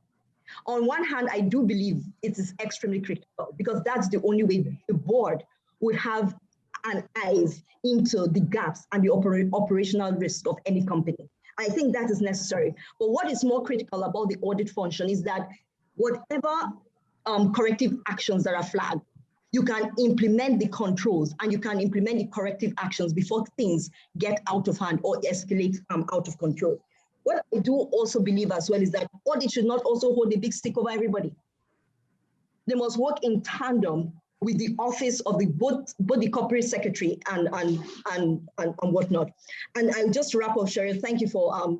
On one hand, I do believe it is extremely critical because that's the only way the board would have an eyes into the gaps and the operational risk of any company. I think that is necessary. But what is more critical about the audit function is that whatever corrective actions that are flagged, you can implement the controls and you can implement the corrective actions before things get out of hand or escalate out of control. What I do also believe as well is that audit should not also hold a big stick over everybody. They must work in tandem with the office of both the corporate secretary and whatnot. And I'll just wrap up, Cheryl. Thank you for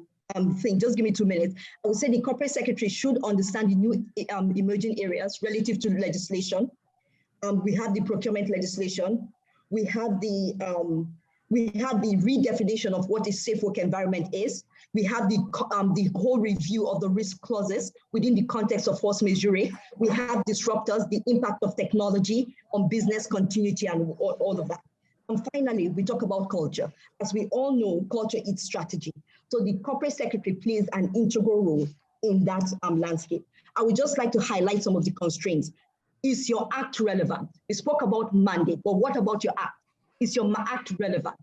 thing. Just give me 2 minutes. I would say the corporate secretary should understand the new emerging areas relative to legislation. We have the procurement legislation. We have the redefinition of what a safe work environment is. We have the whole review of the risk clauses within the context of force majeure. We have disruptors, the impact of technology on business continuity and all of that. And finally, we talk about culture. As we all know, culture eats strategy. So the corporate secretary plays an integral role in that landscape. I would just like to highlight some of the constraints. Is your act relevant? We spoke about mandate, but what about your act? Is your act relevant?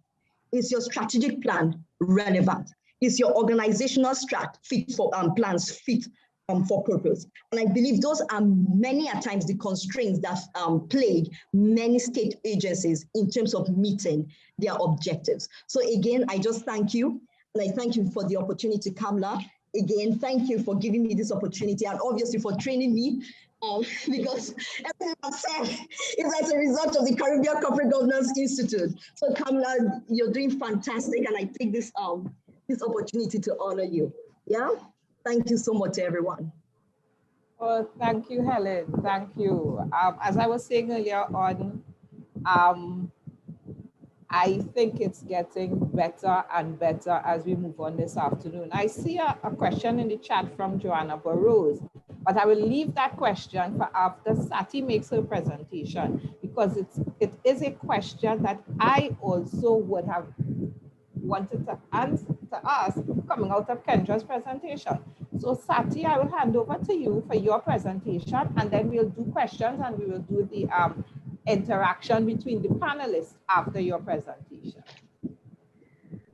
Is your strategic plan relevant? Is your organizational fit for plans fit for purpose? And I believe those are many a times the constraints that plague many state agencies in terms of meeting their objectives. So again, I just thank you. And I thank you for the opportunity, Kamla. Again, thank you for giving me this opportunity and obviously for training me. Because everything I've said is as a result of the Caribbean Corporate Governance Institute. So Kamla, you're doing fantastic, and I take this this opportunity to honor you. Yeah, thank you so much to everyone.
Well, thank you, Helen. Thank you. As I was saying earlier on, I think it's getting better and better as we move on this afternoon. I see a question in the chat from Joanna Burrows, but I will leave that question for after Sati makes her presentation, because it is a question that I also would have wanted to ask coming out of Kendra's presentation. So Sati, I will hand over to you for your presentation, and then we'll do questions and we will do the interaction between the panelists after your presentation.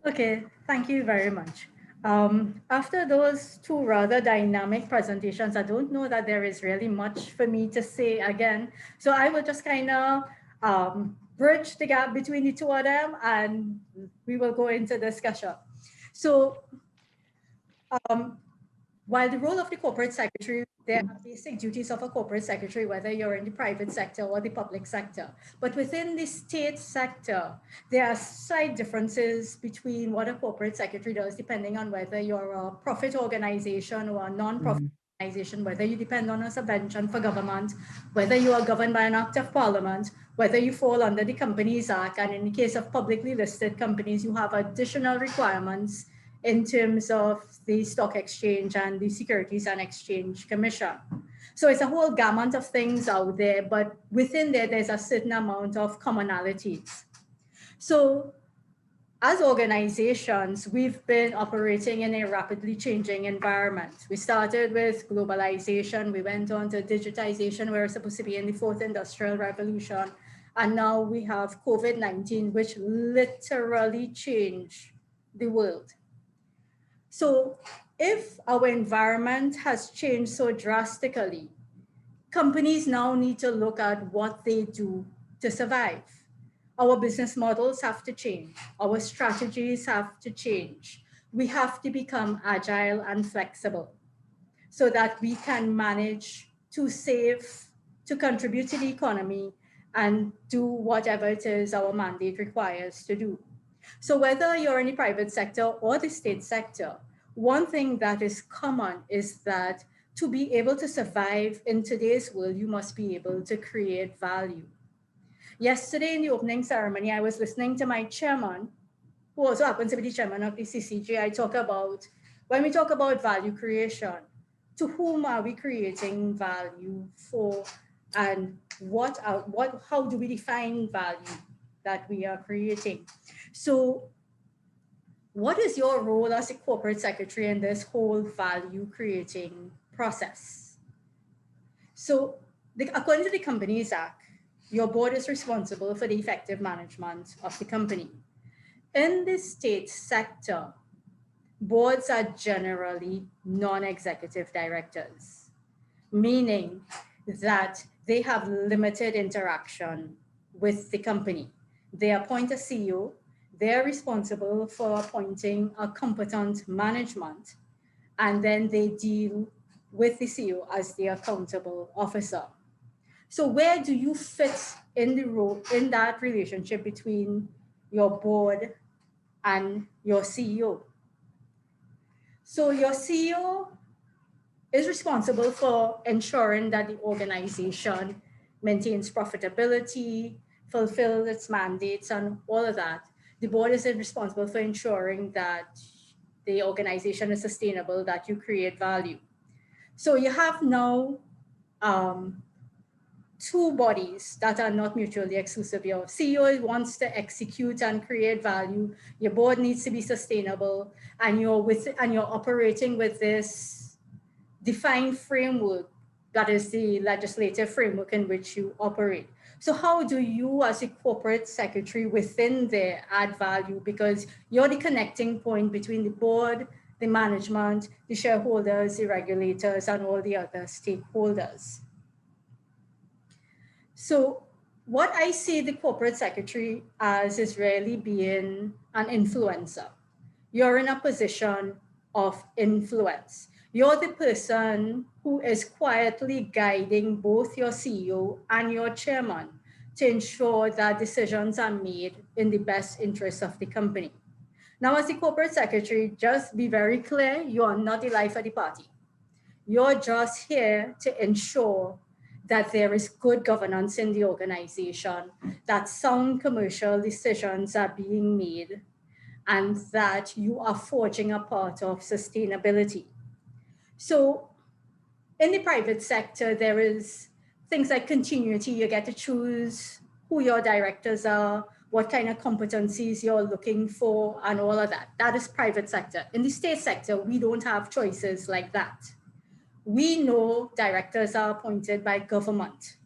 Okay, thank you very much. After those two rather dynamic presentations, I don't know that there is really much for me to say again. So I will just kind of bridge the gap between the two of them and we will go into discussion. So While the role of the corporate secretary, there are basic duties of a corporate secretary, whether you're in the private sector or the public sector. But within the state sector, there are slight differences between what a corporate secretary does, depending on whether you're a profit organization or a non-profit organization, whether you depend on a subvention for government, whether you are governed by an act of parliament, whether you fall under the Companies Act, and in the case of publicly listed companies, you have additional requirements in terms of the Stock Exchange and the Securities and Exchange Commission. So it's a whole gamut of things out there, but within there, there's a certain amount of commonalities. So as organizations, we've been operating in a rapidly changing environment. We started with globalization, we went on to digitization, we're supposed to be in the fourth industrial revolution, and now we have COVID-19, which literally changed the world. So if our environment has changed so drastically, companies now need to look at what they do to survive. Our business models have to change. Our strategies have to change. We have to become agile and flexible so that we can manage to save, to contribute to the economy, and do whatever it is our mandate requires to do. So whether you're in the private sector or the state sector, one thing that is common is that to be able to survive in today's world, you must be able to create value. Yesterday in the opening ceremony, I was listening to my chairman, who also happens to be the chairman of the CCGI, talk about, when we talk about value creation, to whom are we creating value for, and how do we define value that we are creating? So what is your role as a corporate secretary in this whole value creating process? So according to the Companies Act, your board is responsible for the effective management of the company. In the state sector, boards are generally non-executive directors, meaning that they have limited interaction with the company. They appoint a CEO, they're responsible for appointing a competent management, and then they deal with the CEO as the accountable officer. So where do you fit in the role, in that relationship between your board and your CEO? So your CEO is responsible for ensuring that the organization maintains profitability, fulfills its mandates, and all of that. The board is responsible for ensuring that the organization is sustainable, that you create value. So you have now two bodies that are not mutually exclusive. Your CEO wants to execute and create value. Your board needs to be sustainable, and you're operating with this defined framework that is the legislative framework in which you operate. So how do you as a corporate secretary within there add value? Because you're the connecting point between the board, the management, the shareholders, the regulators, and all the other stakeholders. So what I see the corporate secretary as is really being an influencer. You're in a position of influence. You're the person who is quietly guiding both your CEO and your chairman to ensure that decisions are made in the best interest of the company. Now, as the corporate secretary, just be very clear, you are not the life of the party. You're just here to ensure that there is good governance in the organization, that sound commercial decisions are being made, and that you are forging a part of sustainability. So in the private sector, there is things like continuity. You get to choose who your directors are, what kind of competencies you're looking for, and all of that. That is private sector. In the state sector, we don't have choices like that. We know directors are appointed by government.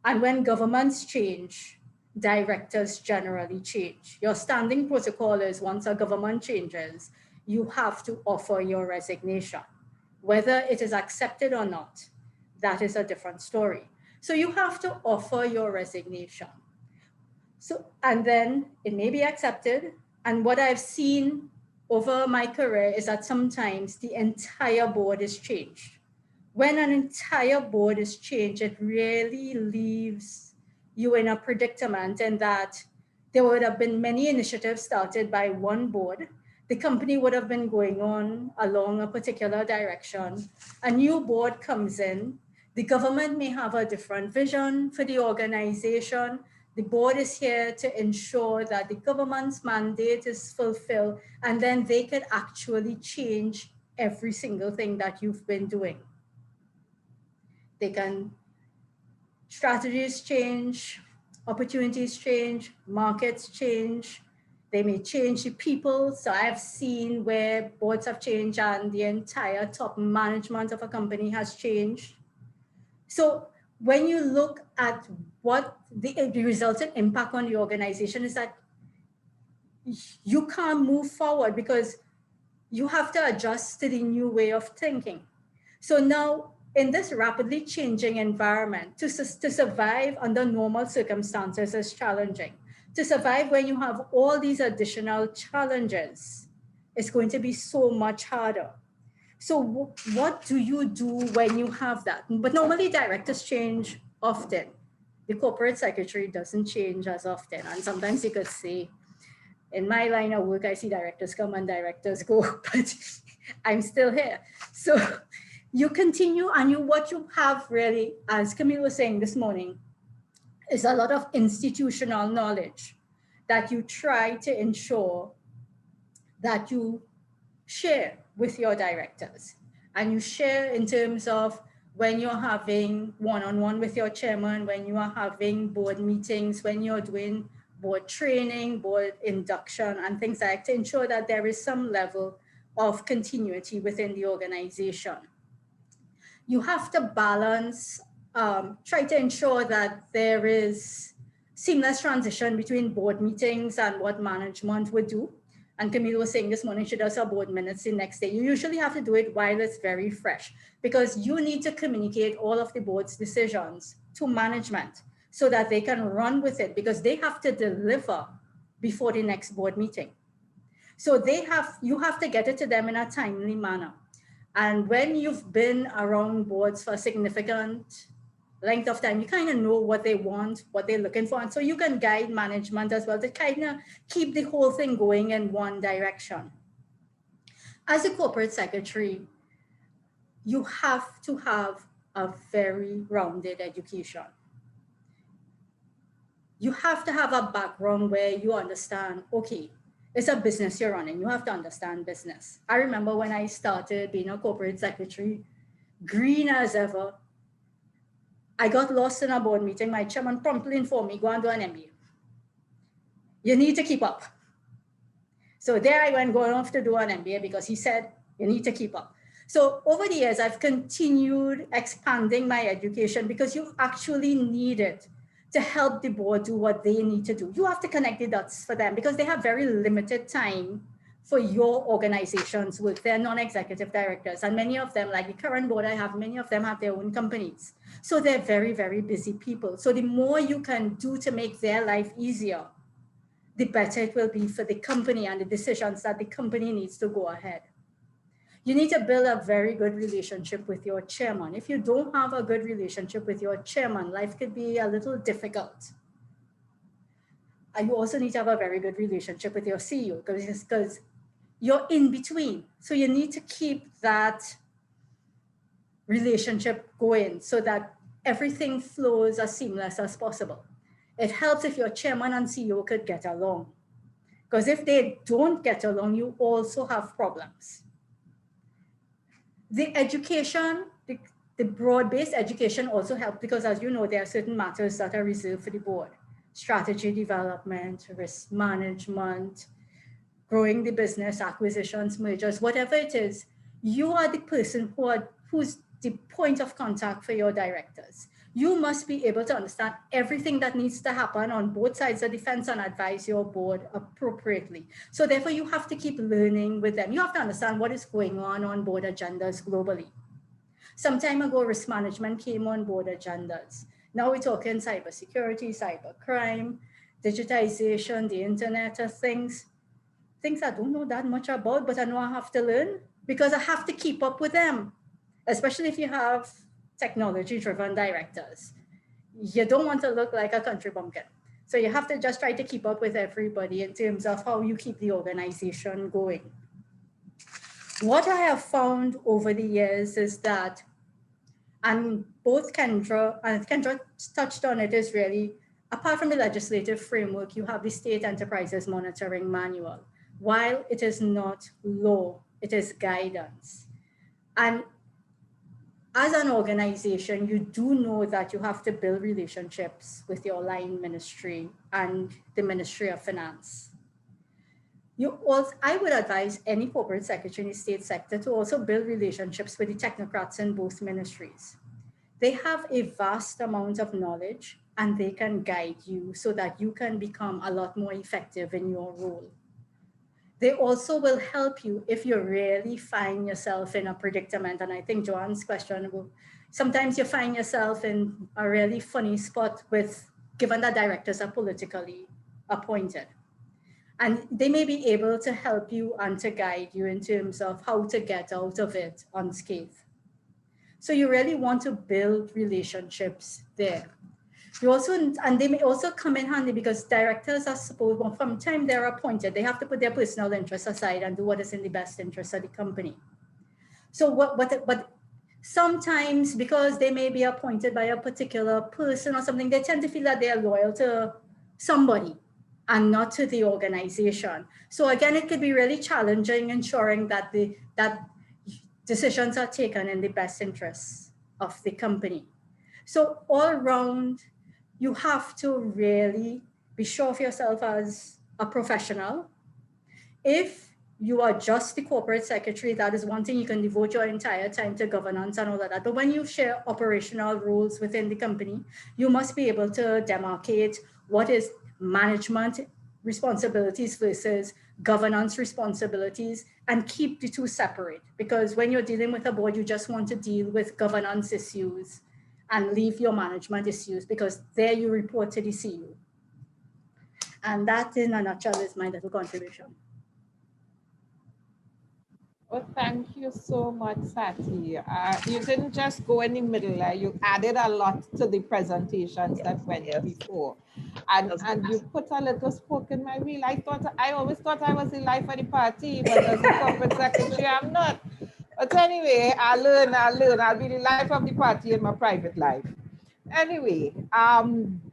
And when governments change, directors generally change. Your standing protocol is once a government changes, you have to offer your resignation. Whether it is accepted or not, that is a different story. So you have to offer your resignation. So, and then it may be accepted. And what I've seen over my career is that sometimes the entire board is changed. When an entire board is changed, it really leaves you in a predicament, in that there would have been many initiatives started by one board. The company would have been going on along a particular direction. A new board comes in. The government may have a different vision for the organization. The board is here to ensure that the government's mandate is fulfilled, and then they could actually change every single thing that you've been doing. They can, strategies change, opportunities change, markets change. They may change the people. So I've seen where boards have changed and the entire top management of a company has changed. So when you look at what the resultant impact on the organization is, that you can't move forward because you have to adjust to the new way of thinking. So now, in this rapidly changing environment, to survive under normal circumstances is challenging. To survive when you have all these additional challenges is going to be so much harder. So what do you do when you have that? But normally directors change often. The corporate secretary doesn't change as often. And sometimes you could say, in my line of work, I see directors come and directors go, but I'm still here. So you continue, and what you have really, as Camille was saying this morning, is a lot of institutional knowledge that you try to ensure that you share with your directors. And you share in terms of when you're having one-on-one with your chairman, when you are having board meetings, when you're doing board training, board induction, and things like that, to ensure that there is some level of continuity within the organization. You have to balance, try to ensure that there is seamless transition between board meetings and what management would do. And Camille was saying this morning, she does her board minutes the next day. You usually have to do it while it's very fresh, because you need to communicate all of the board's decisions to management so that they can run with it, because they have to deliver before the next board meeting. So you have to get it to them in a timely manner. And when you've been around boards for a significant length of time, you kind of know what they want, what they're looking for. And so you can guide management as well to kind of keep the whole thing going in one direction. As a corporate secretary, you have to have a very rounded education. You have to have a background where you understand, okay, it's a business you're running. You have to understand business. I remember when I started being a corporate secretary, green as ever, I got lost in a board meeting. My chairman promptly informed me, go and do an MBA. You need to keep up. So there I went going off to do an MBA because he said, you need to keep up. So over the years, I've continued expanding my education because you actually need it to help the board do what they need to do. You have to connect the dots for them because they have very limited time for your organization's work. They're non-executive directors, and many of them, like the current board I have, many of them have their own companies. So they're very, very busy people. So the more you can do to make their life easier, the better it will be for the company and the decisions that the company needs to go ahead. You need to build a very good relationship with your chairman. If you don't have a good relationship with your chairman, life could be a little difficult. And you also need to have a very good relationship with your CEO because you're in between. So you need to keep that relationship going so that everything flows as seamless as possible. It helps if your chairman and CEO could get along. Because if they don't get along, you also have problems. The education, the broad-based education also helps because, as you know, there are certain matters that are reserved for the board. Strategy development, risk management, growing the business, acquisitions, mergers, whatever it is, you are the person who's the point of contact for your directors. You must be able to understand everything that needs to happen on both sides of the fence and advise your board appropriately. So therefore, you have to keep learning with them. You have to understand what is going on board agendas globally. Some time ago, risk management came on board agendas. Now we're talking cybersecurity, cybercrime, digitization, the Internet of Things. things I don't know that much about, but I know I have to learn because I have to keep up with them, especially if you have technology-driven directors. You don't want to look like a country bumpkin. So you have to just try to keep up with everybody in terms of how you keep the organization going. What I have found over the years is that, and both Kendra touched on it, is really, apart from the legislative framework, you have the State Enterprises Monitoring Manual. While it is not law, it is guidance. And as an organization, you do know that you have to build relationships with your line ministry and the Ministry of Finance. I would advise any corporate secretary in the state sector to also build relationships with the technocrats in both ministries. They have a vast amount of knowledge and they can guide you so that you can become a lot more effective in your role. They also will help you if you really find yourself in a predicament. And I think Joanne's question, sometimes you find yourself in a really funny spot given that directors are politically appointed. And they may be able to help you and to guide you in terms of how to get out of it unscathed. So you really want to build relationships there. And they may also come in handy because directors are supposed, well, from the time they're appointed, they have to put their personal interests aside and do what is in the best interest of the company. So but sometimes because they may be appointed by a particular person or something, they tend to feel that they are loyal to somebody and not to the organization. So again, it could be really challenging ensuring that that decisions are taken in the best interests of the company. So all around, you have to really be sure of yourself as a professional. If you are just the corporate secretary, that is one thing, you can devote your entire time to governance and all of that. But when you share operational roles within the company, you must be able to demarcate what is management responsibilities versus governance responsibilities and keep the two separate. Because when you're dealing with a board, you just want to deal with governance issues and leave your management issues because there you report to the CEO. And that in a nutshell is my little contribution.
Well, thank you so much, Sati. You didn't just go in the middle, you added a lot to the presentations that went before. And you put a little spoke in my wheel. I always thought I was the life of the party, but as a corporate secretary, I'm not. But anyway, I'll learn. I'll be the life of the party in my private life. Anyway,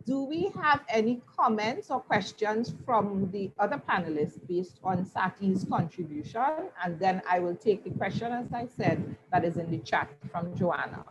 do we have any comments or questions from the other panelists based on Sati's contribution? And then I will take the question, as I said, that is in the chat from Joanna.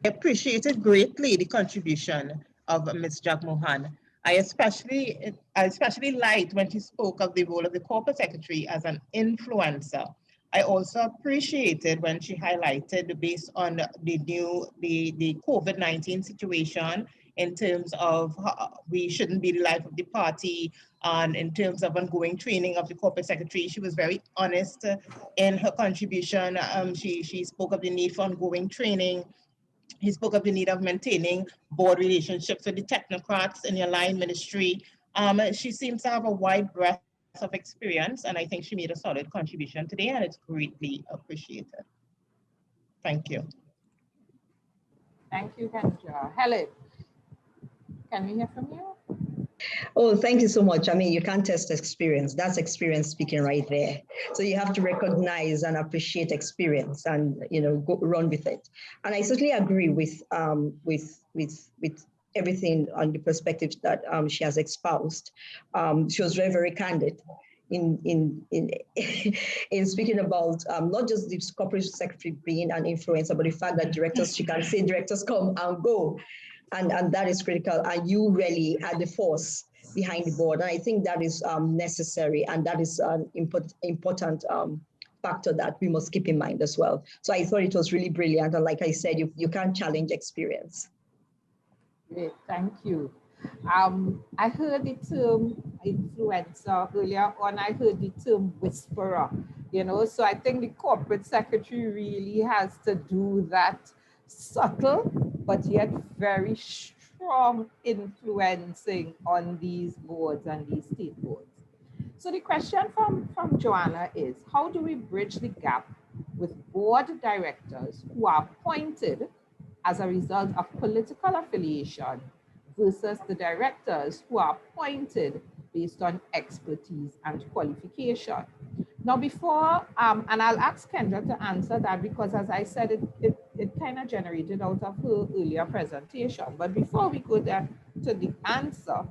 I appreciated greatly the contribution of Ms. Jagmohan. I especially liked when she spoke of the role of the corporate secretary as an influencer. I also appreciated when she highlighted based on the COVID-19 situation in terms of how we shouldn't be the life of the party, and in terms of ongoing training of the corporate secretary. She was very honest in her contribution. She spoke of the need for ongoing training. He spoke of the need of maintaining board relationships with the technocrats in your line ministry. She seems to have a wide breadth of experience, and I think she made a solid contribution today, and it's greatly appreciated. Thank you.
Thank you, Kendra. Helen, can we hear from you?
Oh, thank you so much. I mean, you can't test experience. That's experience speaking right there. So you have to recognize and appreciate experience and, go run with it. And I certainly agree with everything on the perspective that she has espoused. She was very, very candid in speaking about not just the corporate secretary being an influencer, but the fact that she can say directors come and go. And that is critical. And you really are the force behind the board. And I think that is necessary. And that is an important factor that we must keep in mind as well. So I thought it was really brilliant. And like I said, you can't challenge experience.
Great, thank you. I heard the term influencer earlier on. I heard the term whisperer, so I think the corporate secretary really has to do that subtle, but yet very strong influencing on these boards and these state boards. So the question from Joanna is, how do we bridge the gap with board directors who are appointed as a result of political affiliation versus the directors who are appointed based on expertise and qualification? Now before, and I'll ask Kendra to answer that because as I said, it kind of generated out of her earlier presentation. But before we go there to the answer,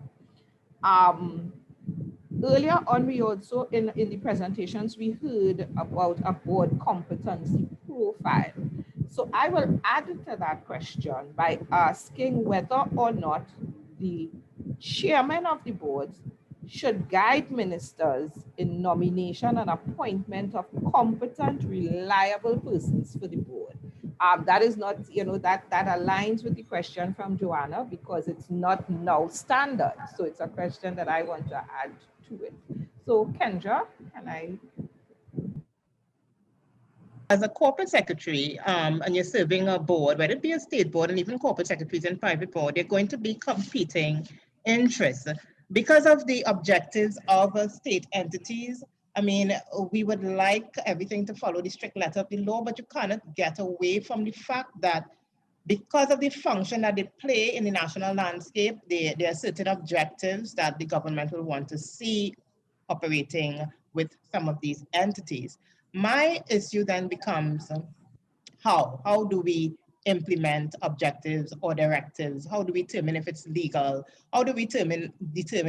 earlier on, we also, in the presentations, we heard about a board competency profile. So I will add to that question by asking whether or not the chairman of the board should guide ministers in nomination and appointment of competent, reliable persons for the board. That is not, that aligns with the question from Joanna because it's not now standard. So it's a question that I want to add to it. So Kendra, can I?
As a corporate secretary, and you're serving a board, whether it be a state board and even corporate secretaries and private board, they're going to be competing interests. Because of the objectives of state entities, I mean, we would like everything to follow the strict letter of the law, but you cannot get away from the fact that because of the function that they play in the national landscape, there are certain objectives that the government will want to see operating with some of these entities. My issue then becomes how do we implement objectives or directives? How do we determine if it's legal? How do we determine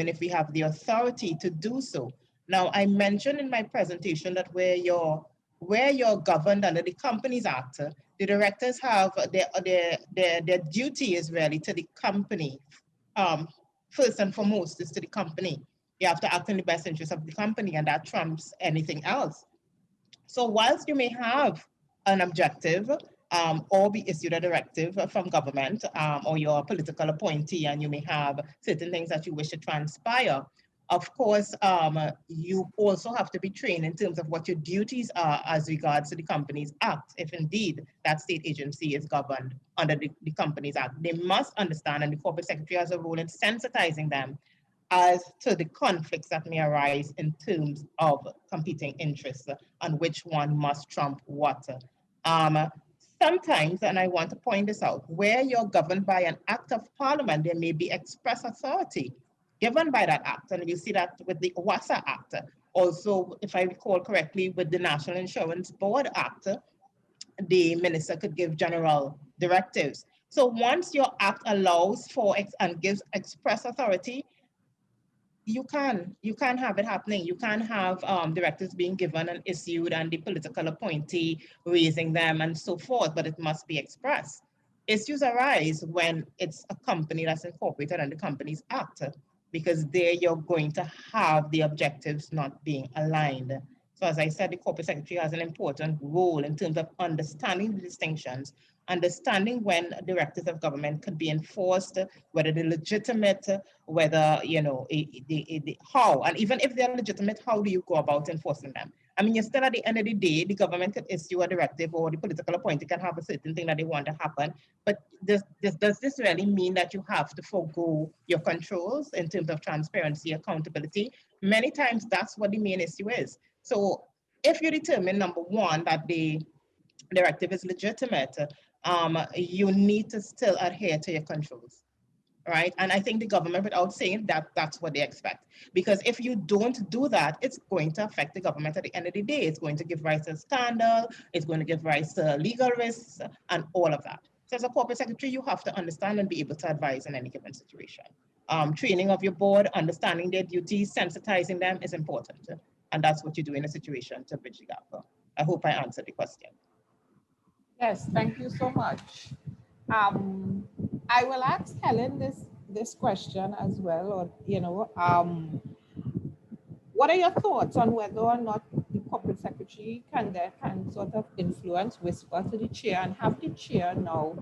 if we have the authority to do so? Now, I mentioned in my presentation that where you're governed under the Companies Act, the directors have their duty is really to the company. First and foremost is to the company. You have to act in the best interest of the company, and that trumps anything else. So whilst you may have an objective or be issued a directive from government or your political appointee, and you may have certain things that you wish to transpire, of course, you also have to be trained in terms of what your duties are as regards to the Companies Act, if indeed that state agency is governed under the Companies Act. They must understand, and the corporate secretary has a role in sensitizing them as to the conflicts that may arise in terms of competing interests and which one must trump what. Sometimes, and I want to point this out, where you're governed by an act of parliament, there may be express authority given by that act. And you see that with the WASA Act. Also, if I recall correctly, with the National Insurance Board Act, the minister could give general directives. So once your act allows for and gives express authority, you can have it happening. You can have directives being given and issued and the political appointee raising them and so forth, but it must be expressed. Issues arise when it's a company that's incorporated under the Companies Act, because there you're going to have the objectives not being aligned. So as I said, the corporate secretary has an important role in terms of understanding the distinctions, understanding when directives of government could be enforced, whether they're legitimate, whether, how, and even if they're legitimate, how do you go about enforcing them? I mean, you're still at the end of the day, the government could issue a directive or the political appointee can have a certain thing that they want to happen. But does this really mean that you have to forego your controls in terms of transparency, accountability? Many times that's what the main issue is. So if you determine, number one, that the directive is legitimate, you need to still adhere to your controls, right? And I think the government, without saying that, that's what they expect. Because if you don't do that, it's going to affect the government at the end of the day. It's going to give rise to scandal, it's going to give rise to legal risks and all of that. So as a corporate secretary, you have to understand and be able to advise in any given situation. Training of your board, understanding their duties, sensitizing them is important. And that's what you do in a situation to bridge the gap. I hope I answered the question.
Yes, thank you so much. I will ask Helen this question as well, or what are your thoughts on whether or not the corporate secretary can sort of influence, whisper to the chair, and have the chair now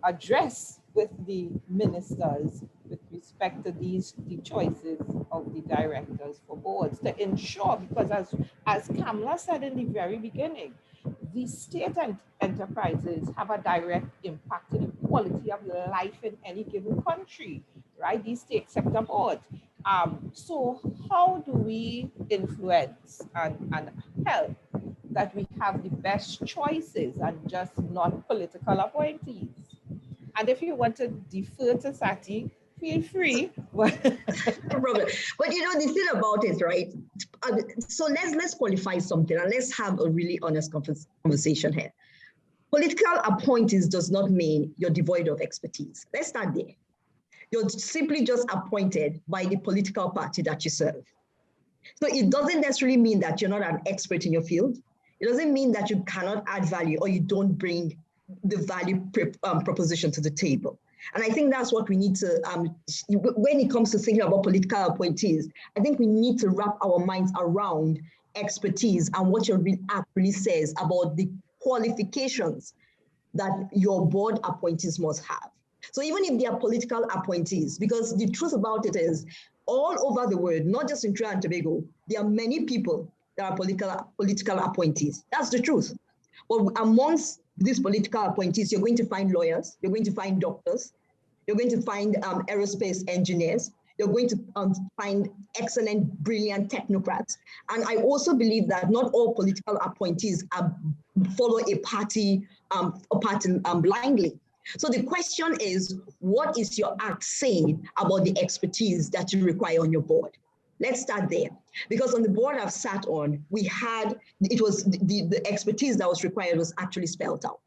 address with the ministers with respect to the choices of the directors for boards to ensure, because as Kamla said in the very beginning, the state enterprises have a direct impact to the quality of life in any given country, right? These state sector boards. So how do we influence and help that we have the best choices and just not political appointees? And if you want to defer to Sati, feel free.
No problem. But you know, the thing about it, right? So let's qualify something and let's have a really honest conversation here. Political appointees does not mean you're devoid of expertise. Let's start there. You're simply just appointed by the political party that you serve. So it doesn't necessarily mean that you're not an expert in your field. It doesn't mean that you cannot add value or you don't bring the value proposition to the table. And I think that's what we need to, when it comes to thinking about political appointees, I think we need to wrap our minds around expertise and what your act really says about the qualifications that your board appointees must have. So even if they are political appointees, because the truth about it is, all over the world, not just in Trinidad and Tobago, there are many people that are political appointees. That's the truth. But amongst these political appointees, you're going to find lawyers, you're going to find doctors, you're going to find aerospace engineers, you're going to find excellent, brilliant technocrats. And I also believe that not all political appointees follow a party blindly. So the question is, what is your act saying about the expertise that you require on your board? Let's start there. Because on the board I've sat on, it was the expertise that was required was actually spelled out.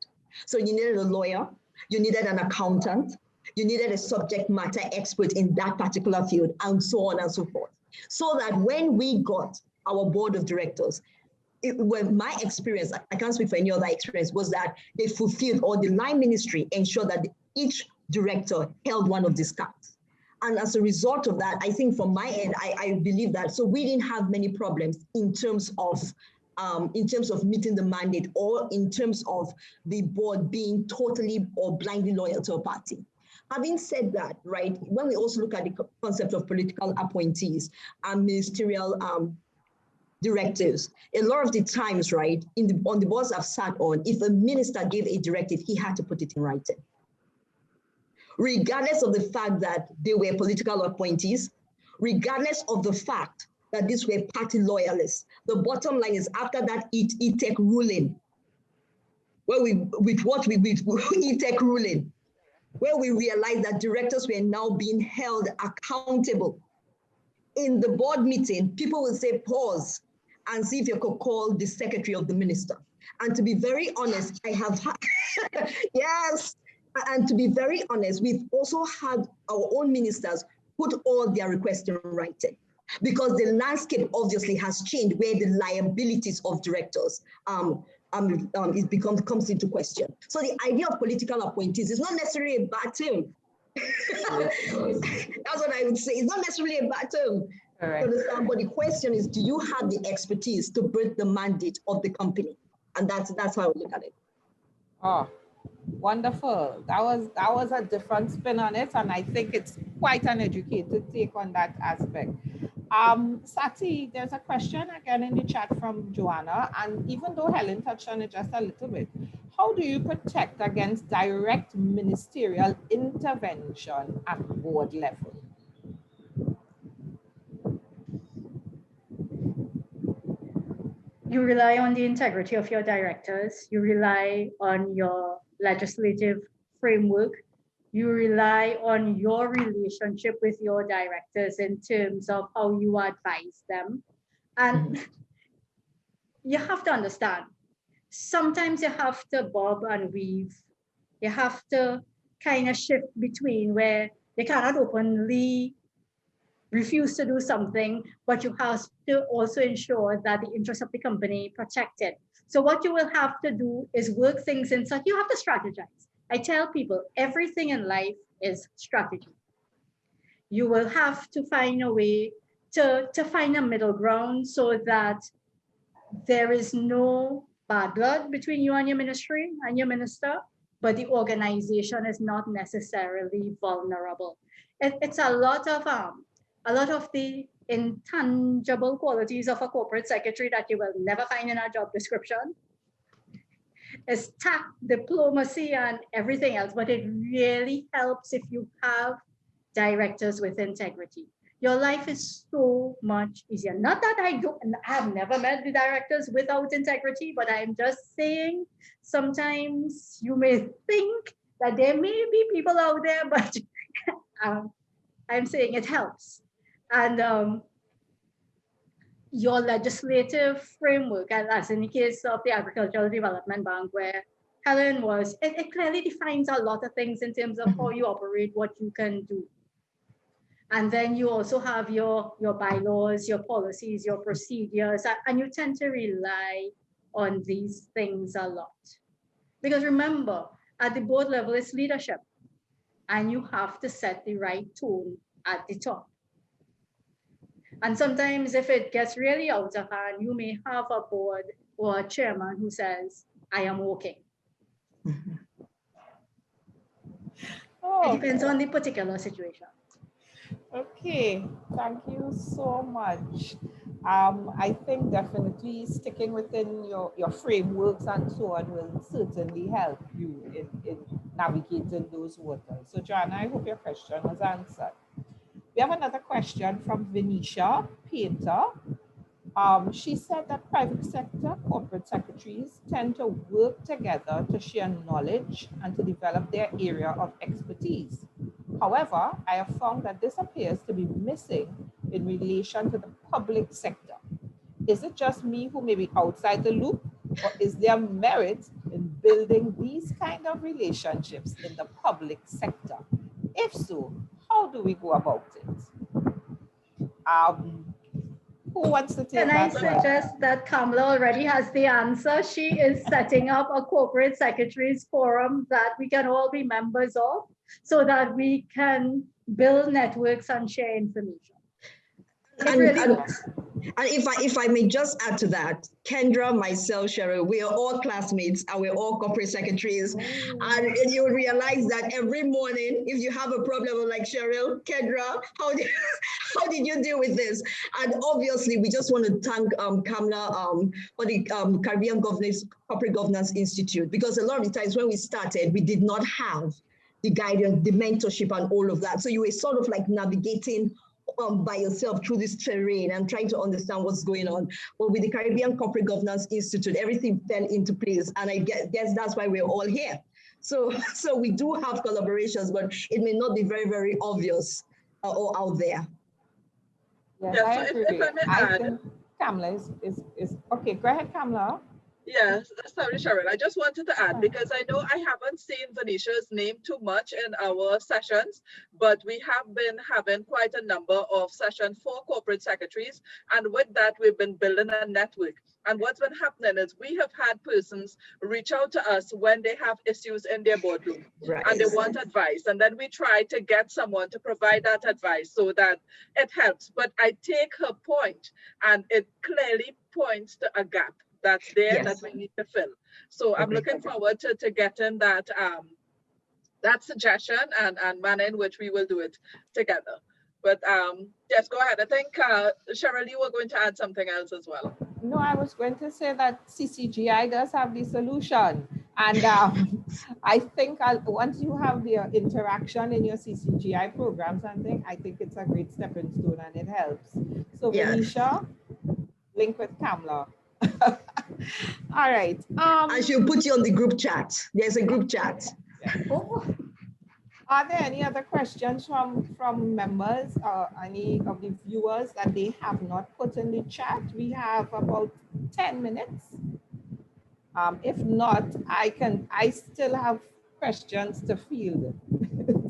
So you needed a lawyer, you needed an accountant, you needed a subject matter expert in that particular field, and so on and so forth. So that when we got our board of directors, my experience, I can't speak for any other experience, was that they fulfilled, or the line ministry ensured that each director held one of these cards. And as a result of that, I think from my end, I believe that, so we didn't have many problems in terms of meeting the mandate, or in terms of the board being totally or blindly loyal to a party. Having said that, right, when we also look at the concept of political appointees and ministerial directives, a lot of the times, right, on the boards I've sat on, if a minister gave a directive, he had to put it in writing. Regardless of the fact that they were political appointees, regardless of the fact that these were party loyalists, the bottom line is, after that ETEC ruling, where we realized that directors were now being held accountable. In the board meeting, people will say, pause and see if you could call the secretary of the minister. And to be very honest, I have had, yes. And to be very honest, we've also had our own ministers put all their requests in writing, because the landscape obviously has changed, where the liabilities of directors comes into question. So the idea of political appointees is not necessarily a bad term. That's what I would say. It's not necessarily a bad term. Understand, but the question is, do you have the expertise to bring the mandate of the company? And that's how I look at it.
Oh, wonderful. That was a different spin on it, and I think it's quite an educated take on that aspect. Sati, there's a question again in the chat from Joanna, and even though Helen touched on it just a little bit, how do you protect against direct ministerial intervention at board level?
You rely on the integrity of your directors. You rely on your legislative framework. You rely on your relationship with your directors in terms of how you advise them. And you have to understand, sometimes you have to bob and weave. You have to kind of shift between where they cannot openly refuse to do something, but you have to also ensure that the interests of the company protected. So what you will have to do is work things in such, you have to strategize. I tell people, everything in life is strategy. You will have to find a way to find a middle ground so that there is no bad blood between you and your ministry and your minister, but the organization is not necessarily vulnerable. It's a lot of the intangible qualities of a corporate secretary that you will never find in a job description. It's tact, diplomacy, and everything else, but it really helps if you have directors with integrity. your life is so much easier. Not that I have never met the directors without integrity, but I'm just saying sometimes you may think that there may be people out there, but I'm saying it helps. And your legislative framework, and as in the case of the Agricultural Development Bank, where Helen was, it clearly defines a lot of things in terms of how you operate, what you can do. And then you also have your bylaws, your policies, your procedures, and you tend to rely on these things a lot. Because remember, at the board level, it's leadership, and you have to set the right tone at the top. And sometimes if it gets really out of hand, you may have a board or a chairman who says, I am working. It depends on the particular situation.
Okay, thank you so much. I think definitely sticking within your frameworks and so on will certainly help you in navigating those waters. So Joanna, I hope your question was answered. We have another question from Venetia Painter. She said that private sector corporate secretaries tend to work together to share knowledge and to develop their area of expertise. However, I have found that this appears to be missing in relation to the public sector. Is it just me who may be outside the loop, or is there merit in building these kind of relationships in the public sector? If so, how do we go about it? Who wants to take that?
Can I suggest that Kamala already has the answer? She is setting up a corporate secretaries forum that we can all be members of so that we can build networks and share information.
And if I may just add to that, Kendra, myself, Cheryl, we are all classmates and we're all corporate secretaries. And you will realize that every morning, if you have a problem like Cheryl, Kendra, how did you deal with this? And obviously, we just want to thank Kamala for the Caribbean Corporate Governance Institute, because a lot of the times when we started, we did not have the guidance, the mentorship and all of that. So you were sort of like navigating by yourself through this terrain and trying to understand what's going on. But with the Caribbean Corporate Governance Institute, everything fell into place. And I guess that's why we're all here. So we do have collaborations, but it may not be very, very obvious or out there.
Yes, I agree. I think Kamala is okay. Go ahead, Kamala.
Yes, sorry, Cheryl. I just wanted to add, because I know I haven't seen Venetia's name too much in our sessions, but we have been having quite a number of sessions for corporate secretaries. And with that, we've been building a network. And what's been happening is we have had persons reach out to us when they have issues in their boardroom, right, and they want advice. And then we try to get someone to provide that advice so that it helps. But I take her point, and it clearly points to a gap that's there, yes, that we need to fill. So I'm looking forward to getting that that suggestion and manner in which we will do it together. But yes, go ahead. I think Cheryl, you were going to add something else as well.
No, I was going to say that CCGI does have the solution. And I think once you have the interaction in your CCGI programs and things, I think it's a great stepping stone and it helps. So yes, Venetia, link with Kamala. All right.
I should put you on the group chat. There's a group chat.
Yeah. Are there any other questions from members or any of the viewers that they have not put in the chat? We have about 10 minutes. If not, I still have questions to field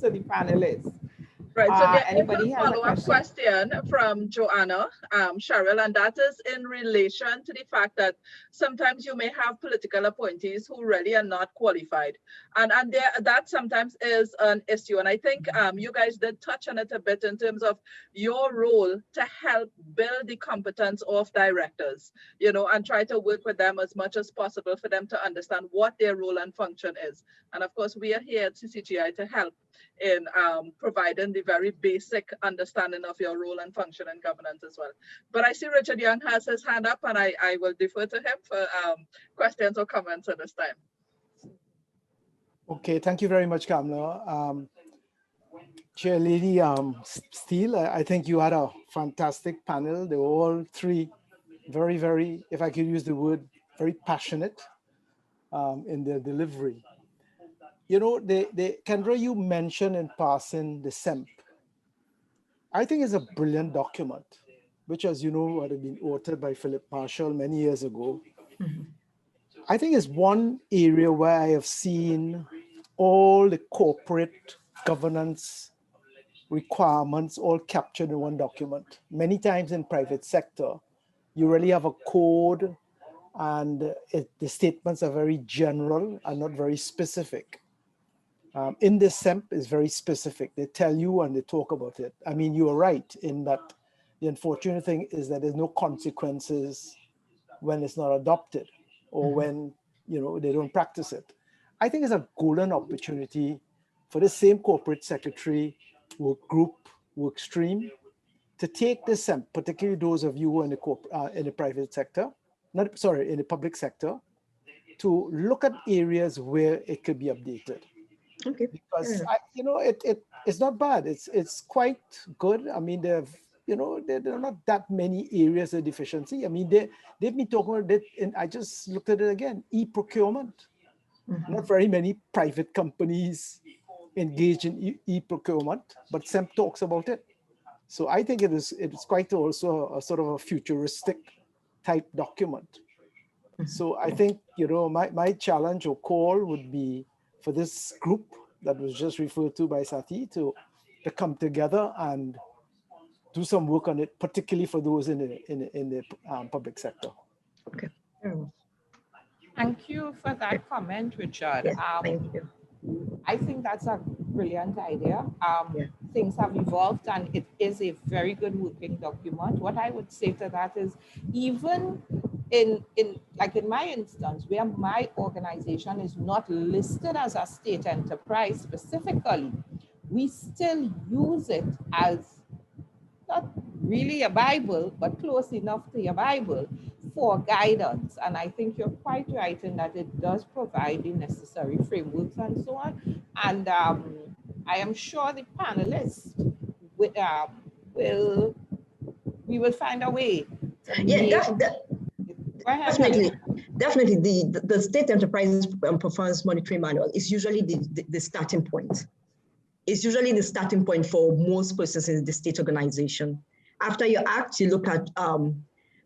to the panelists.
Right, so anybody has a follow-up question from Joanna, Cheryl, and that is in relation to the fact that sometimes you may have political appointees who really are not qualified. And that sometimes is an issue. And I think you guys did touch on it a bit in terms of your role to help build the competence of directors, you know, and try to work with them as much as possible for them to understand what their role and function is. And of course, we are here at CCGI to help in providing the very basic understanding of your role and function in governance as well. But I see Richard Young has his hand up, and I will defer to him for questions or comments at this time.
Okay, thank you very much, Kamala. Chair Lady Steele, I think you had a fantastic panel. They were all three very, very, if I could use the word, very passionate in their delivery. You know, Kendra, you mentioned in passing the SEMP. I think it's a brilliant document, which, as you know, had been authored by Philip Marshall many years ago.
Mm-hmm.
I think it's one area where I have seen all the corporate governance requirements all captured in one document. Many times in private sector, you really have a code and the statements are very general and not very specific. In the SEMP is very specific. They tell you and they talk about it. I mean, you are right in that the unfortunate thing is that there's no consequences when it's not adopted or when, you know, they don't practice it. I think it's a golden opportunity for the same corporate secretary, work group, work stream, to take this SEMP, particularly those of you who are in the private sector, in the public sector, to look at areas where it could be updated.
Okay.
Because you know, it's not bad. It's quite good. I mean, there are not that many areas of deficiency. I mean, they've been talking about it, and I just looked at it again. E-procurement. Not very many private companies engage in e-procurement, but SEMP talks about it. So I think it's quite also a sort of a futuristic type document. So I think, you know, my challenge or call would be for this group that was just referred to by Sati to come together and do some work on it, particularly for those in the public sector.
Okay.
Thank you for that comment, Richard.
Yes, thank you.
I think that's a brilliant idea. Things have evolved and it is a very good working document. What I would say to that is, even in my instance, where my organization is not listed as a state enterprise specifically, we still use it as not really a Bible, but close enough to your Bible for guidance. And I think you're quite right in that it does provide the necessary frameworks and so on. And I am sure the panelists we will find a way.
Definitely. The State Enterprise Performance Monitoring Manual is usually the starting point. It's usually the starting point for most persons in the state organization. After you act, you look at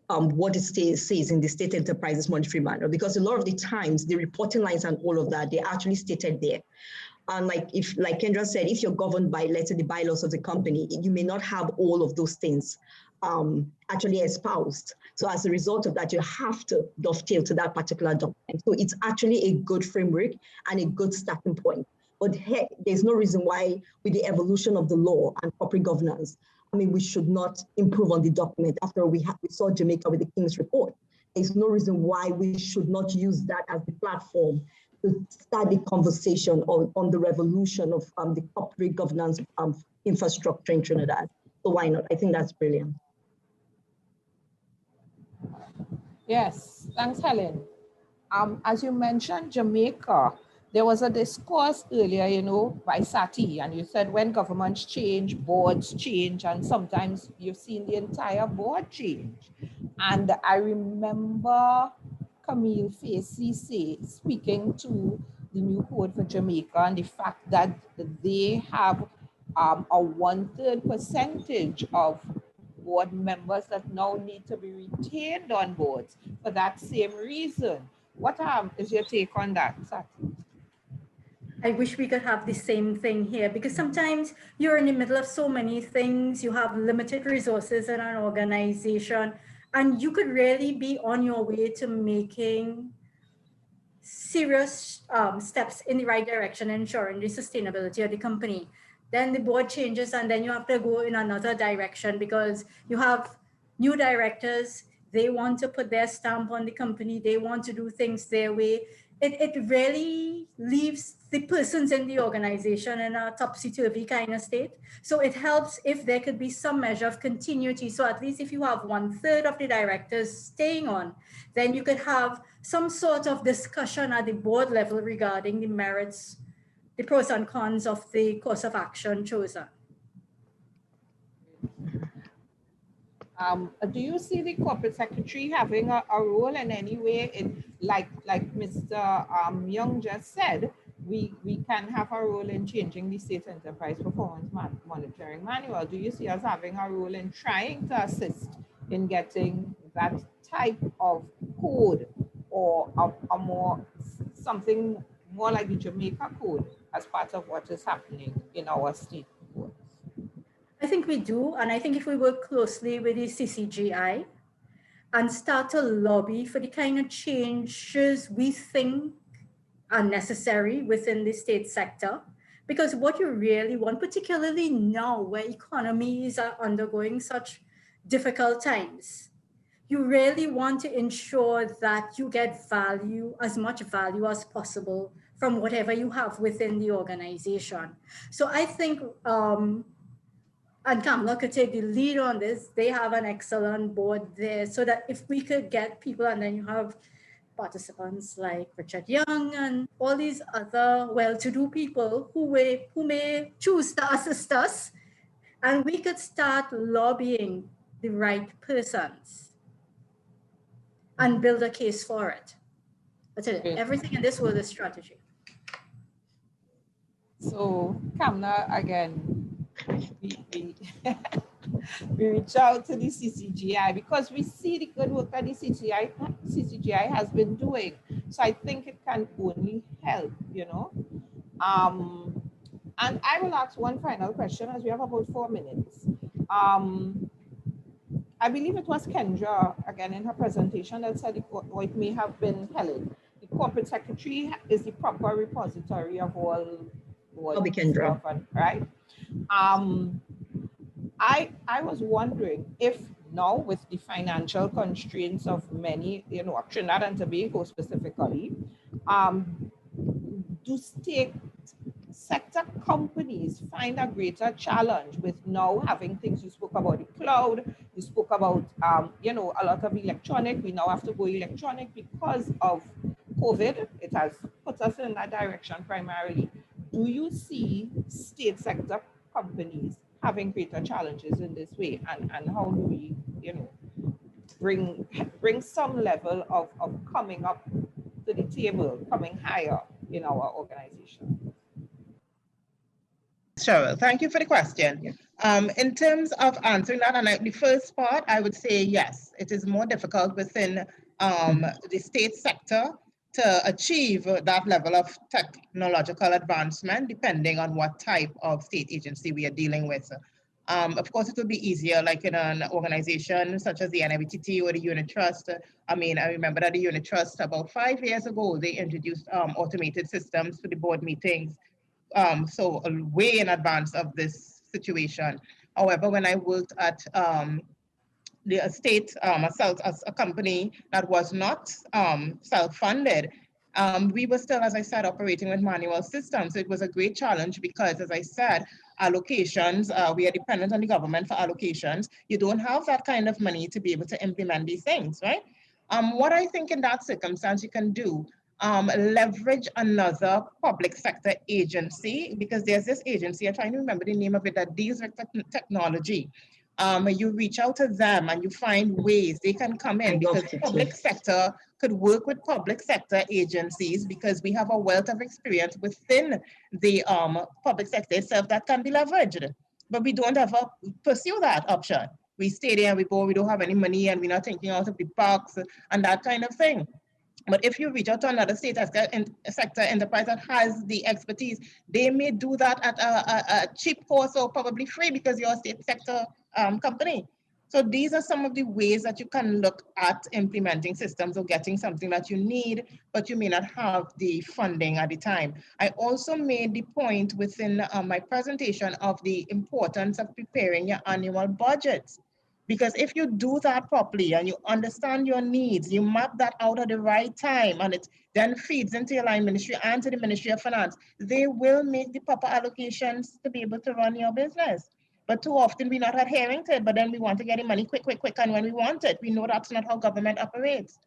what it says in the State Enterprises Monitoring Manual, because a lot of the times the reporting lines and all of that, they're actually stated there. And like Kendra said, if you're governed by, let's say, the bylaws of the company, you may not have all of those things actually espoused. So as a result of that, you have to dovetail to that particular document. So it's actually a good framework and a good starting point. But there's no reason why, with the evolution of the law and corporate governance, I mean, we should not improve on the document. After all, we saw Jamaica with the King's Report. There's no reason why we should not use that as the platform to start the conversation on the revolution of the corporate governance infrastructure in Trinidad. So why not? I think that's brilliant.
Yes, thanks, Helen. As you mentioned, Jamaica, there was a discourse earlier, you know, by Sati, and you said when governments change, boards change, and sometimes you've seen the entire board change. And I remember Camille Facey speaking to the new code for Jamaica and the fact that they have a 1/3 percentage of board members that now need to be retained on boards for that same reason. What is your take on that, Sati?
I wish we could have the same thing here, because sometimes you're in the middle of so many things, you have limited resources in an organization, and you could really be on your way to making serious steps in the right direction, ensuring the sustainability of the company. Then the board changes and then you have to go in another direction because you have new directors, they want to put their stamp on the company, they want to do things their way. It really leaves the persons in the organization in a topsy-turvy kind of state. So it helps if there could be some measure of continuity. So at least if you have 1/3 of the directors staying on, then you could have some sort of discussion at the board level regarding the merits, the pros and cons of the course of action chosen.
Do you see the corporate secretary having a role in any way in, like Mr. Young just said, we can have a role in changing the state enterprise performance monitoring manual? Do you see us having a role in trying to assist in getting that type of code, or a more, something more like the Jamaica code as part of what is happening in our state courts?
I think we do, and I think if we work closely with the CCGI and start to lobby for the kind of changes we think are necessary within the state sector, because what you really want, particularly now where economies are undergoing such difficult times, you really want to ensure that you get value, as much value as possible from whatever you have within the organization. So I think, and Kamla could take the lead on this. They have an excellent board there, so that if we could get people, and then you have participants like Richard Young and all these other well-to-do people who may choose to assist us, and we could start lobbying the right persons and build a case for it. That's it. Everything in this world is strategy.
So, Kamla, again, we reach out to the CCGI because we see the good work that the CCGI has been doing. So I think it can only help, you know. And I will ask one final question, as we have about 4 minutes. I believe it was Kendra, again, in her presentation that said, or it may have been Helen, the corporate secretary is the proper repository of all
Kendra.
stuff, right? I was wondering if now, with the financial constraints of many, you know, Trinidad and Tobago specifically, do state sector companies find a greater challenge with now having things? You spoke about the cloud, you spoke about, you know, a lot of electronic. We now have to go electronic because of COVID. It has put us in that direction primarily. Do you see state sector companies having greater challenges in this way? And how do we, you know, bring some level of coming up to the table, coming higher in our organization?
Cheryl, thank you for the question. In terms of answering that, and the first part, I would say yes, it is more difficult within the state sector to achieve that level of technological advancement, depending on what type of state agency we are dealing with. Of course, it will be easier, like in an organization such as the NIBTT or the unit trust. I mean, I remember that the unit trust about 5 years ago, they introduced automated systems for the board meetings. So way in advance of this situation. However, when I worked at the estate, a company that was not self-funded, we were still, as I said, operating with manual systems. It was a great challenge because, as I said, allocations, we are dependent on the government for allocations. You don't have that kind of money to be able to implement these things, right? What I think in that circumstance you can do, leverage another public sector agency, because there's this agency, I'm trying to remember the name of it, that deals with technology. You reach out to them and you find ways they can come in, because public sector could work with public sector agencies, because we have a wealth of experience within the public sector itself that can be leveraged. But we don't ever pursue that option. We stay there and we go, we don't have any money and we're not thinking out of the box and that kind of thing. But if you reach out to another state sector enterprise that has the expertise, they may do that at a cheap cost or probably free, because you're a state sector company. So these are some of the ways that you can look at implementing systems or getting something that you need, but you may not have the funding at the time. I also made the point within my presentation of the importance of preparing your annual budgets. Because if you do that properly and you understand your needs, you map that out at the right time, and it then feeds into your line ministry and to the Ministry of Finance, they will make the proper allocations to be able to run your business. But too often we're not adhering to it, but then we want to get the money quick, and when we want it, we know that's not how government operates,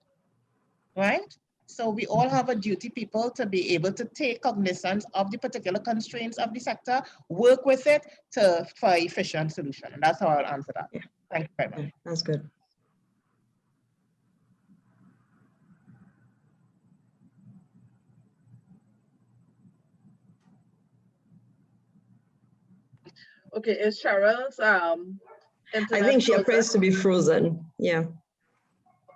right? So we all have a duty, people, to be able to take cognizance of the particular constraints of the sector, work with it for efficient solution. And that's how I'll answer that.
Yeah.
Thank you very much.
That's good.
Okay, is Cheryl's internet
I think she
frozen?
appears to be frozen. Yeah.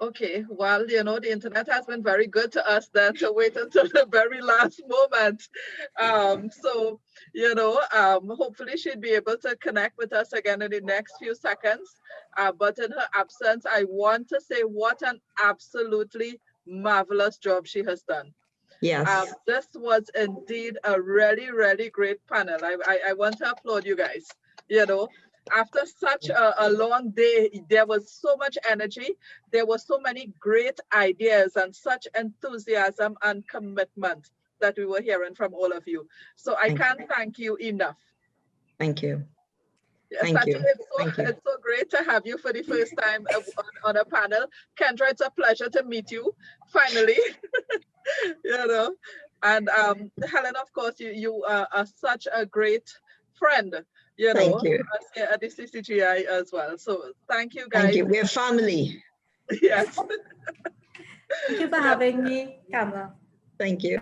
Okay, well, you know, the internet has been very good to us then to wait until the very last moment. So, you know, hopefully she'd be able to connect with us again in the next few seconds. But in her absence, I want to say what an absolutely marvelous job she has done.
Yes.
This was indeed a really, really great panel. I want to applaud you guys, you know. After such a long day, there was so much energy. There were so many great ideas and such enthusiasm and commitment that we were hearing from all of you. So I can't thank you enough.
Thank you.
Yes,
Thank
Sati,
you.
it's so great to have you for the first time on a panel. Kendra, it's a pleasure to meet you finally. You know, and Helen, of course, you are such a great friend, you know,
Thank you.
at the CCGI as well. So thank you, guys.
Thank you. We're family.
Yes.
Thank you for having me, Kamla.
Thank you.